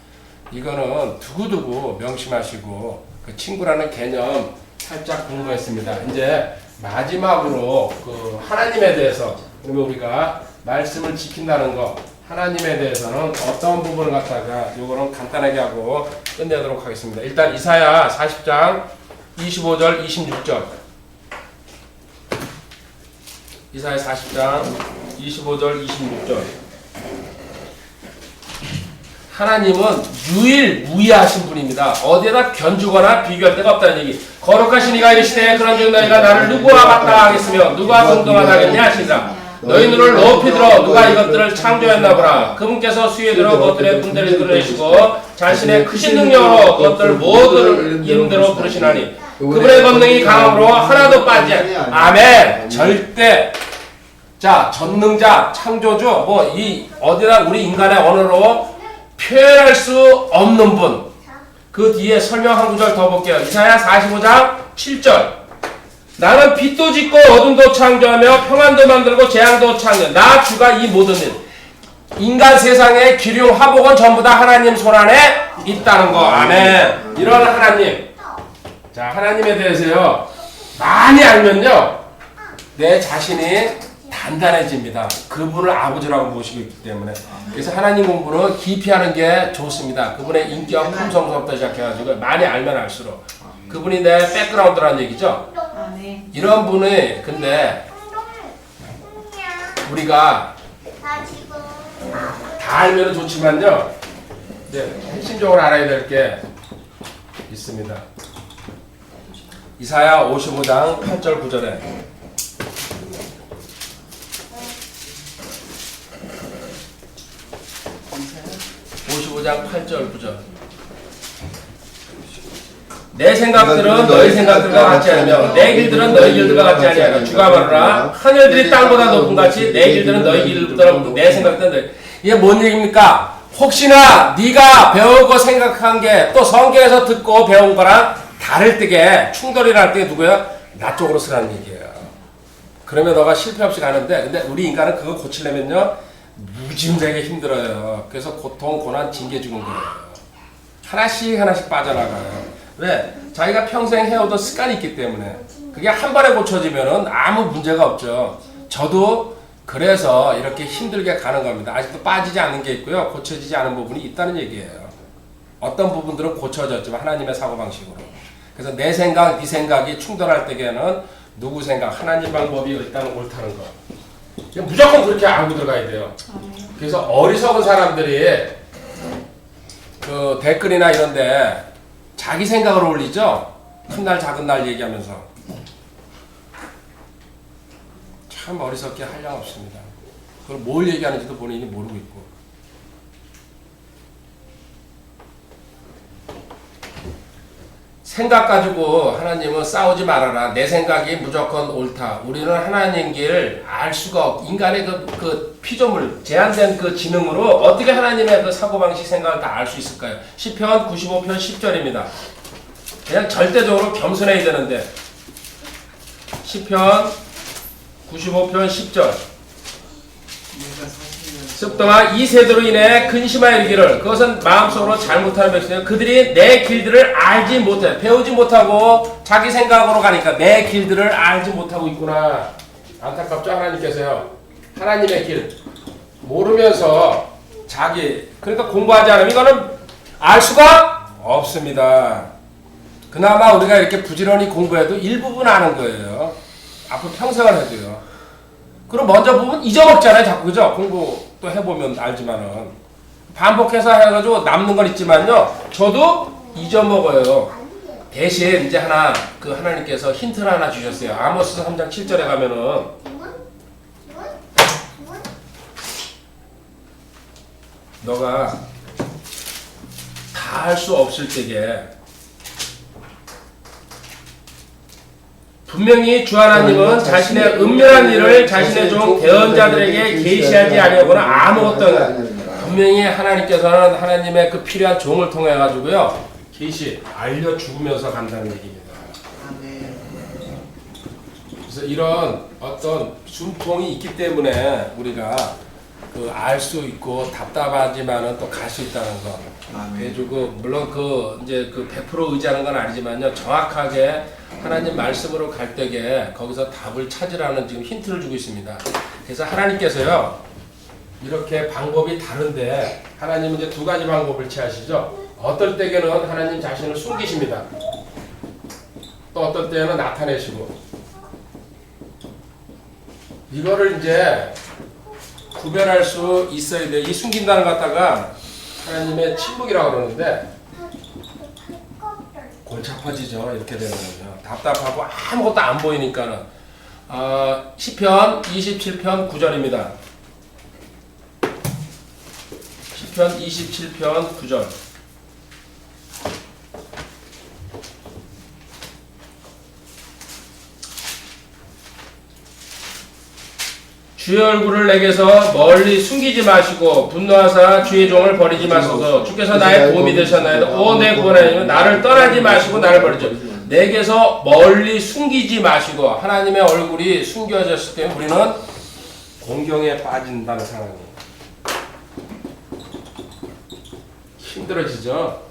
[SPEAKER 1] 이거는 두고두고 명심하시고 그 친구라는 개념 살짝 공부했습니다. 이제 마지막으로 그 하나님에 대해서, 그러면 우리가 말씀을 지킨다는 거, 하나님에 대해서는 어떤 부분을 갖다가 요거는 간단하게 하고 끝내도록 하겠습니다. 일단 이사야 40장 25절 26절. 이사야 40장 25절 26절. 하나님은 유일무이하신 분입니다. 어디에다 견주거나 비교할 데가 없다는 얘기. 거룩하신 이가 이르시되 그런즉 너희가 나를 누구와 같다 하겠으며 누가 동등하다 하겠냐 하시니라. 너희 눈을 높이 들어 누가 이것들을 창조했나 보라. 그분께서 수에 들어 그것들의 분대를 드러내시고 자신의 크신 능력으로 그것들 모두를 이름대로 부르시나니 그분의 권능이 강함으로 하나도 빠지지 않. 아멘. 절대. 자, 전능자, 창조주, 뭐 이 어디다 우리 인간의 언어로 표현할 수 없는 분. 그 뒤에 설명 한 구절 더 볼게요. 이사야 45장 7절. 나는 빛도 짓고 어둠도 창조하며 평안도 만들고 재앙도 창조. 나 주가 이 모든 일. 인간 세상의 기륭 화복은 전부 다 하나님 손안에 있다는 거. 아멘. 이런 하나님. 자, 하나님에 대해서요, 많이 알면요, 내 자신이 단단해집니다. 그분을 아버지라고 모시고 있기 때문에. 그래서 하나님 공부는 깊이 하는 게 좋습니다. 그분의 인격 품성서부터 시작해가지고 많이 알면 알수록. 그분이 내 백그라운드라는 얘기죠. 이런 분이, 근데 우리가 다 알면 좋지만요, 이제 핵심적으로 알아야 될 게 있습니다. 이사야 55장 8절 9절에 55장 8절 9절. 내 생각들은 너희 생각들과 같지 않으며 내 길들은 너희 길들과 같지 아니하라. 주가 말하라. 하늘들이 땅보다 높은 같이 내 길들은 너희 길보다 내 생각들은 너희. 이게 뭔 얘기입니까? 혹시나 네가 배우고 생각한 게 또 성경에서 듣고 배운 거랑 다를 때게 충돌이 날 때 누구야? 나 쪽으로 쓰라는 얘기예요. 그러면 너가 실패 없이 가는데, 근데 우리 인간은 그거 고치려면요 무짐되게 힘들어요. 그래서 고통, 고난, 징계 주는 거예요. 하나씩 하나씩 빠져나가요. 왜? 자기가 평생 해오던 습관이 있기 때문에. 그게 한 번에 고쳐지면은 아무 문제가 없죠. 저도 그래서 이렇게 힘들게 가는 겁니다. 아직도 빠지지 않는 게 있고요, 고쳐지지 않은 부분이 있다는 얘기예요. 어떤 부분들은 고쳐졌지만 하나님의 사고방식으로. 그래서 내 생각, 네 생각이 충돌할 때에는 누구 생각, 하나님 방법이 일단 옳다는 거. 무조건 그렇게 알고 들어가야 돼요. 그래서 어리석은 사람들이 그 댓글이나 이런데 자기 생각을 올리죠. 큰 날 작은 날 얘기하면서. 참 어리석게 한량 없습니다. 그걸 뭘 얘기하는지도 본인이 모르고 있고. 생각 가지고 하나님은 싸우지 말아라. 내 생각이 무조건 옳다. 우리는 하나님 길 알 수가 없. 인간의 그 피조물, 제한된 그 지능으로 어떻게 하나님의 그 사고방식 생각을 다 알 수 있을까요? 시편 95편 10절입니다. 그냥 절대적으로 겸손해야 되는데. 시편 95편 10절. 습동아 이 세대로 인해 근심하여 이르기를 그것은 마음속으로 잘못하는 백성이요 그들이 내 길들을 알지 못해. 배우지 못하고 자기 생각으로 가니까 내 길들을 알지 못하고 있구나. 안타깝죠. 하나님께서요, 하나님의 길 모르면서 자기, 그러니까 공부하지 않으면 이거는 알 수가 없습니다. 그나마 우리가 이렇게 부지런히 공부해도 일부분 아는 거예요. 앞으로 평생을 해도요. 그럼 먼저 보면 잊어먹잖아요, 자꾸. 그죠? 공부 또 해보면 알지만은. 반복해서 해가지고 남는 건 있지만요, 저도 잊어먹어요. 대신 이제 하나, 그 하나님께서 힌트를 하나 주셨어요. 아모스 3장 7절에 가면은, 너가 다 할 수 없을 때에 분명히 주 하나님은 자신의 은밀한 일을 자신의 종 대언자들에게 계시하지 아니하거나 아무것도 분명히 하나님께서는 하나님의 그 필요한 종을 통해 가지고요 계시 알려 주면서 간다는 얘기입니다. 그래서 이런 어떤 숨통이 있기 때문에 우리가 그 알 수 있고 답답하지만은 또 갈 수 있다는 거. 해주고 물론 그 이제 그 100% 의지하는 건 아니지만요 정확하게 하나님 말씀으로 갈 때에 거기서 답을 찾으라는 지금 힌트를 주고 있습니다. 그래서 하나님께서요 이렇게 방법이 다른데 하나님은 이제 두 가지 방법을 취하시죠. 어떨 때에는 하나님 자신을 숨기십니다. 또 어떨 때는 나타내시고 이거를 이제 구별할 수 있어야 돼. 이 숨긴다는 것 갖다가 하나님의 침묵이라고 그러는데 골치 아파지죠. 이렇게 되면요. 답답하고 아무것도 안 보이니까는 시편 27편 9절입니다. 시편 27편 9절. 주의 얼굴을 내게서 멀리 숨기지 마시고 분노하사 주의 종을 버리지 마소서. 주께서 나의 도움이 되셨나이다. 오 내 구원하시면 나를 떠나지 마시고 나를 버리죠. 내게서 멀리 숨기지 마시고 하나님의 얼굴이 숨겨졌을 때 우리는 공경에 빠진다는 상황이에요. 힘들어지죠.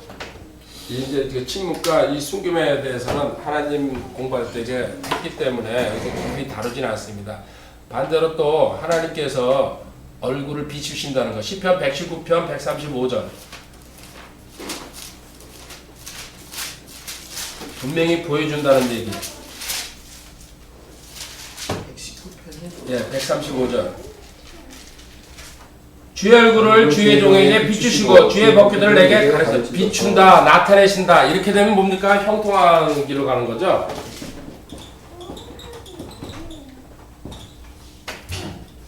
[SPEAKER 1] 이제 그 침묵과 이 숨김에 대해서는 하나님 공부할 때 했기 때문에 깊이 다루지는 않습니다. 반대로 또 하나님께서 얼굴을 비추신다는 것. 시편 119편 135절. 분명히 보여준다는 얘기.
[SPEAKER 2] 119편이요?
[SPEAKER 1] 예, 135절. 주의 얼굴을 주의 종에게 비추시고 주의 법궤들을 내게 가르쳐 비춘다, 나타내신다. 이렇게 되면 뭡니까? 형통한 길로 가는 거죠.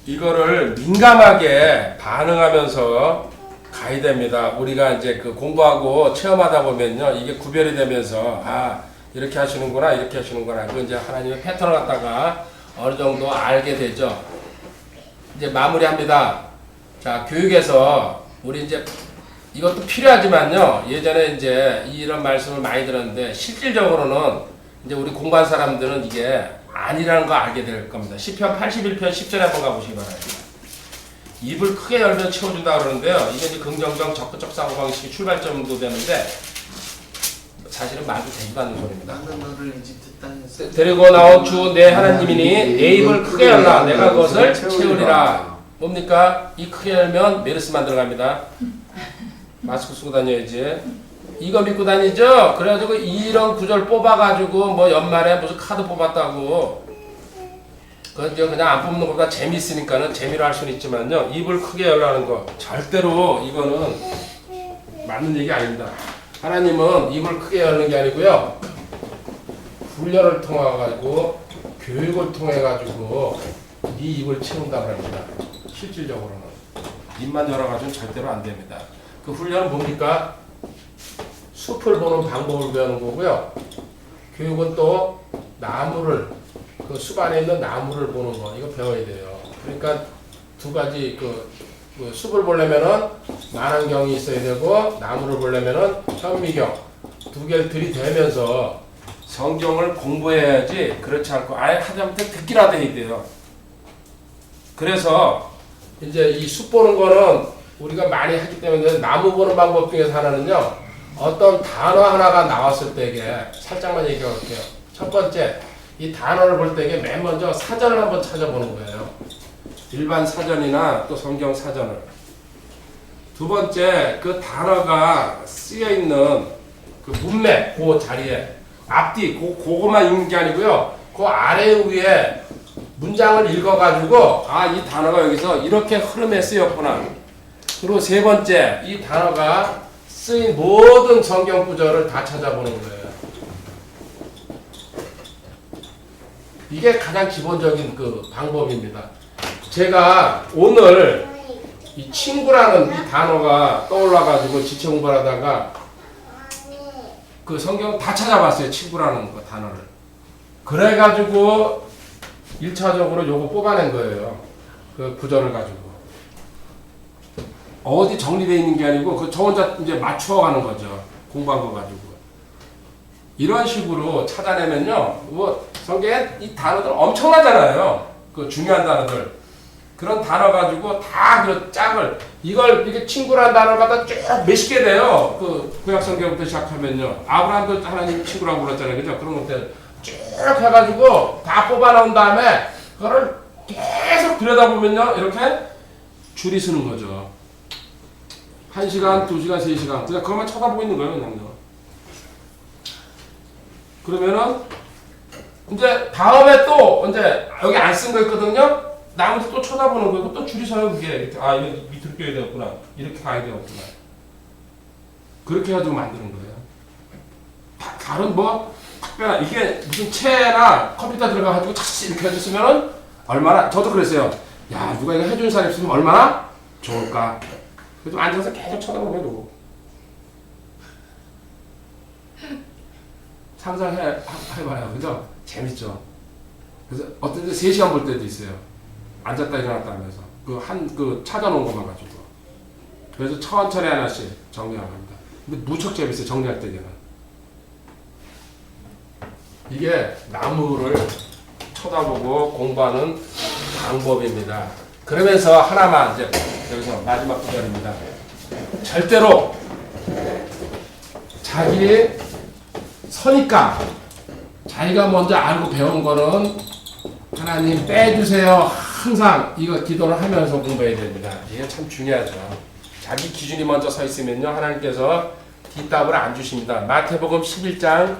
[SPEAKER 1] 이거를 민감하게 반응하면서 가야 됩니다. 우리가 이제 그 공부하고 체험하다 보면요, 이게 구별이 되면서 이렇게 하시는구나, 이렇게 하시는구나. 그 이제 하나님의 패턴을 갖다가 어느 정도 알게 되죠. 이제 마무리합니다. 자, 교육에서 우리 이제 이것도 필요하지만요, 예전에 이제 이런 말씀을 많이 들었는데 실질적으로는 이제 우리 공부한 사람들은 이게 아니라는 거 알게 될 겁니다. 시편 81편 10절에 한번 가보시기 바랍니다. 입을 크게 열면 채워준다 그러는데요. 이게 이제 긍정적 적극적 사고방식이 출발점도 되는데 사실은 말도 되지도 않는 소리입니다.
[SPEAKER 2] 너를 이집트 땅에서
[SPEAKER 1] 데리고 나온 주 내 하나님이니 내 입을 크게 열라 내가 그것을 채우리라. 뭡니까? 이 크게 열면 메르스만 들어갑니다. 마스크 쓰고 다녀야지. 이거 믿고 다니죠? 그래가지고 이런 구절 뽑아가지고 뭐 연말에 무슨 카드 뽑았다고 그냥 안 뽑는 것보다 재미있으니까는 재미로 할 수는 있지만요, 입을 크게 열라는 거 절대로 이거는 맞는 얘기 아닙니다. 하나님은 입을 크게 여는 게 아니고요, 훈련을 통해가지고 교육을 통해가지고 네 입을 채운다고 합니다. 실질적으로는 입만 열어가지고는 절대로 안 됩니다. 그 훈련은 뭡니까? 숲을 보는 방법을 배우는 거고요. 교육은 또 나무를, 그 숲 안에 있는 나무를 보는 거, 이거 배워야 돼요. 그러니까 두 가지, 그 숲을 보려면은 만환경이 있어야 되고, 나무를 보려면은 현미경, 두 개를 들이대면서 성경을 공부해야지, 그렇지 않고 아예 하다못해 듣기라도 해야 돼요. 그래서 이제 이 숲 보는 거는 우리가 많이 하기 때문에 나무 보는 방법 중에서 하나는요, 어떤 단어 하나가 나왔을 때에 살짝만 얘기해 볼게요. 첫 번째, 이 단어를 볼 때에 맨 먼저 사전을 한번 찾아보는 거예요. 일반 사전이나 또 성경 사전을. 두 번째, 그 단어가 쓰여 있는 그 문맥, 그 자리에 앞뒤, 그거만 읽는 게 아니고요, 그 아래 위에 문장을 읽어가지고 이 단어가 여기서 이렇게 흐름에 쓰였구나. 그리고 세 번째, 이 단어가 쓰인 모든 성경 구절을 다 찾아보는 거예요. 이게 가장 기본적인 그 방법입니다. 제가 오늘 이 친구라는 이 단어가 떠올라가지고 지체 공부를 하다가 그 성경 다 찾아봤어요. 친구라는 그 단어를. 그래가지고 1차적으로 요거 뽑아낸 거예요. 그 구절을 가지고. 어디 정리되어 있는 게 아니고 그 저 혼자 이제 맞춰가는 거죠. 공부한 거 가지고. 이런 식으로 찾아내면요. 뭐 성경에 이 단어들 엄청나잖아요. 그 중요한 단어들. 그런 단어 가지고 다 그 짝을 이걸 이렇게 친구라는 단어를 갖다 쭉 몇십 개 돼요. 그 구약 성경부터 시작하면요. 아브라함도 하나님 친구라고 불렀잖아요. 그죠? 그런 것들 쭉 해가지고 다 뽑아놓은 다음에 그거를 계속 들여다보면요. 이렇게 줄이 서는 거죠. 1시간, 2시간, 3시간. 그냥 그것만 쳐다보고 있는 거예요. 그냥요. 그러면은 이제 다음에 또 이제 여기 안 쓴 거 있거든요. 나머지 또 쳐다보는 거고 또 줄이 서요. 그게 이렇게 아 이거 밑으로 껴야 되었구나. 이렇게 가야 되었구나. 그렇게 해가지고 만드는 거예요. 다른 뭐 특별한 이게 무슨 채나 컴퓨터 들어가가지고 자칫 이렇게 해줬으면은 얼마나 저도 그랬어요. 야 누가 이거 해주는 사람 있으면 얼마나 좋을까. 그래서 앉아서 계속 쳐다보고 상상해봐요. 그죠? 재밌죠? 그래서 어떤 데 3시간 볼 때도 있어요. 앉았다 일어났다 하면서. 그 찾아놓은 것만 가지고. 그래서 천천히 하나씩 정리하고 합니다. 근데 무척 재밌어요. 정리할 때는. 이게 나무를 쳐다보고 공부하는 방법입니다. 그러면서 하나만 이제 여기서 마지막 구절입니다. 절대로 자기 서니까 자기가 먼저 알고 배운 거는 하나님 빼주세요. 항상 이거 기도를 하면서 공부해야 됩니다. 이게 참 중요하죠. 자기 기준이 먼저 서 있으면요. 하나님께서 뒷답을 안 주십니다. 마태복음 11장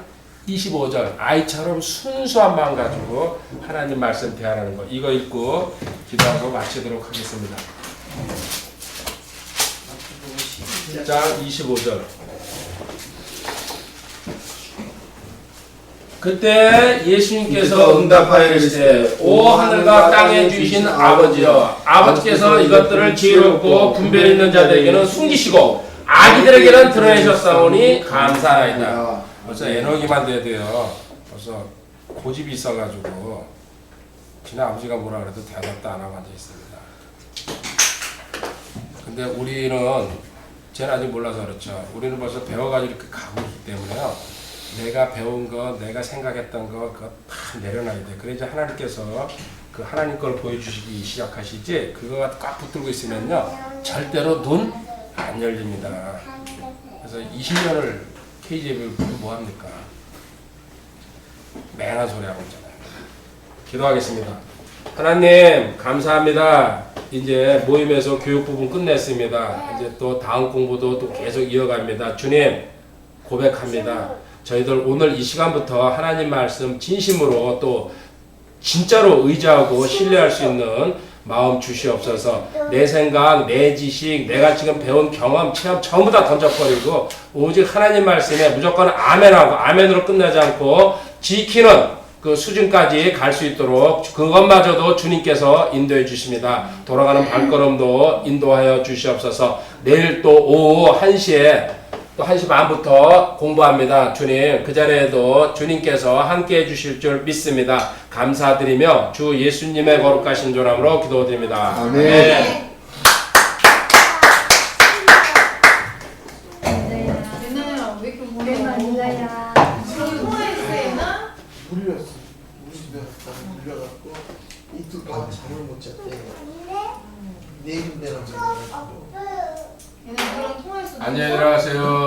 [SPEAKER 1] 25절 아이처럼 순수한 마음 가지고 하나님 말씀 대하라는 거. 이거 읽고 기도하고 마치도록 하겠습니다. 11장 25절 그때 예수님께서 응답하여 이르시되 오 하늘과 땅에 주신 아버지여 아버지께서 이것들을 지혜롭고 분별 있는 자들에게는 숨기시고 아기들에게는 드러내셨사오니 감사하이다. 벌써 에너기만 돼야 돼요. 벌써 고집이 있어가지고 지네 아버지가 뭐라 그래도 대답도 안 하고 앉아있습니다. 근데 우리는 쟤는 아직 몰라서 그렇죠. 우리는 벌써 배워가지고 이렇게 가고 있기 때문에요. 내가 배운 거, 내가 생각했던 거, 그거 다 내려놔야 돼. 그래 이제 하나님께서 그 하나님 걸 보여주시기 시작하시지. 그거가 꽉 붙들고 있으면요, 절대로 눈 안 열립니다. 그래서 20년을 KGF를 뭐 합니까? 맹한 소리 하고 있잖아요. 기도하겠습니다. 하나님 감사합니다. 이제 모임에서 교육 부분 끝냈습니다. 이제 또 다음 공부도 또 계속 이어갑니다. 주님 고백합니다. 저희들 오늘 이 시간부터 하나님 말씀 진심으로 또 진짜로 의지하고 신뢰할 수 있는 마음 주시옵소서. 내 생각, 내 지식, 내가 지금 배운 경험, 체험 전부 다 던져버리고 오직 하나님 말씀에 무조건 아멘하고 아멘으로 끝나지 않고 지키는 그 수준까지 갈 수 있도록 그것마저도 주님께서 인도해 주십니다. 돌아가는 발걸음도 인도하여 주시옵소서. 내일 또 오후 1시에 또 1시 반부터 공부합니다. 주님, 그 자리에도 주님께서 함께 해주실 줄 믿습니다. 감사드리며 주 예수님의 거룩하신 조람으로 기도드립니다.
[SPEAKER 2] 아멘.
[SPEAKER 4] 얘나야 왜 이렇게 보내? 지금 통화했어 얘나?
[SPEAKER 5] 물렸어. 우리 집에 갔다가 물려갖고 이틀 밤 잠을 못 잤대. 내일인데라고.
[SPEAKER 4] 얘나 누구랑 통화했어?
[SPEAKER 1] 안녕히 들어가세요.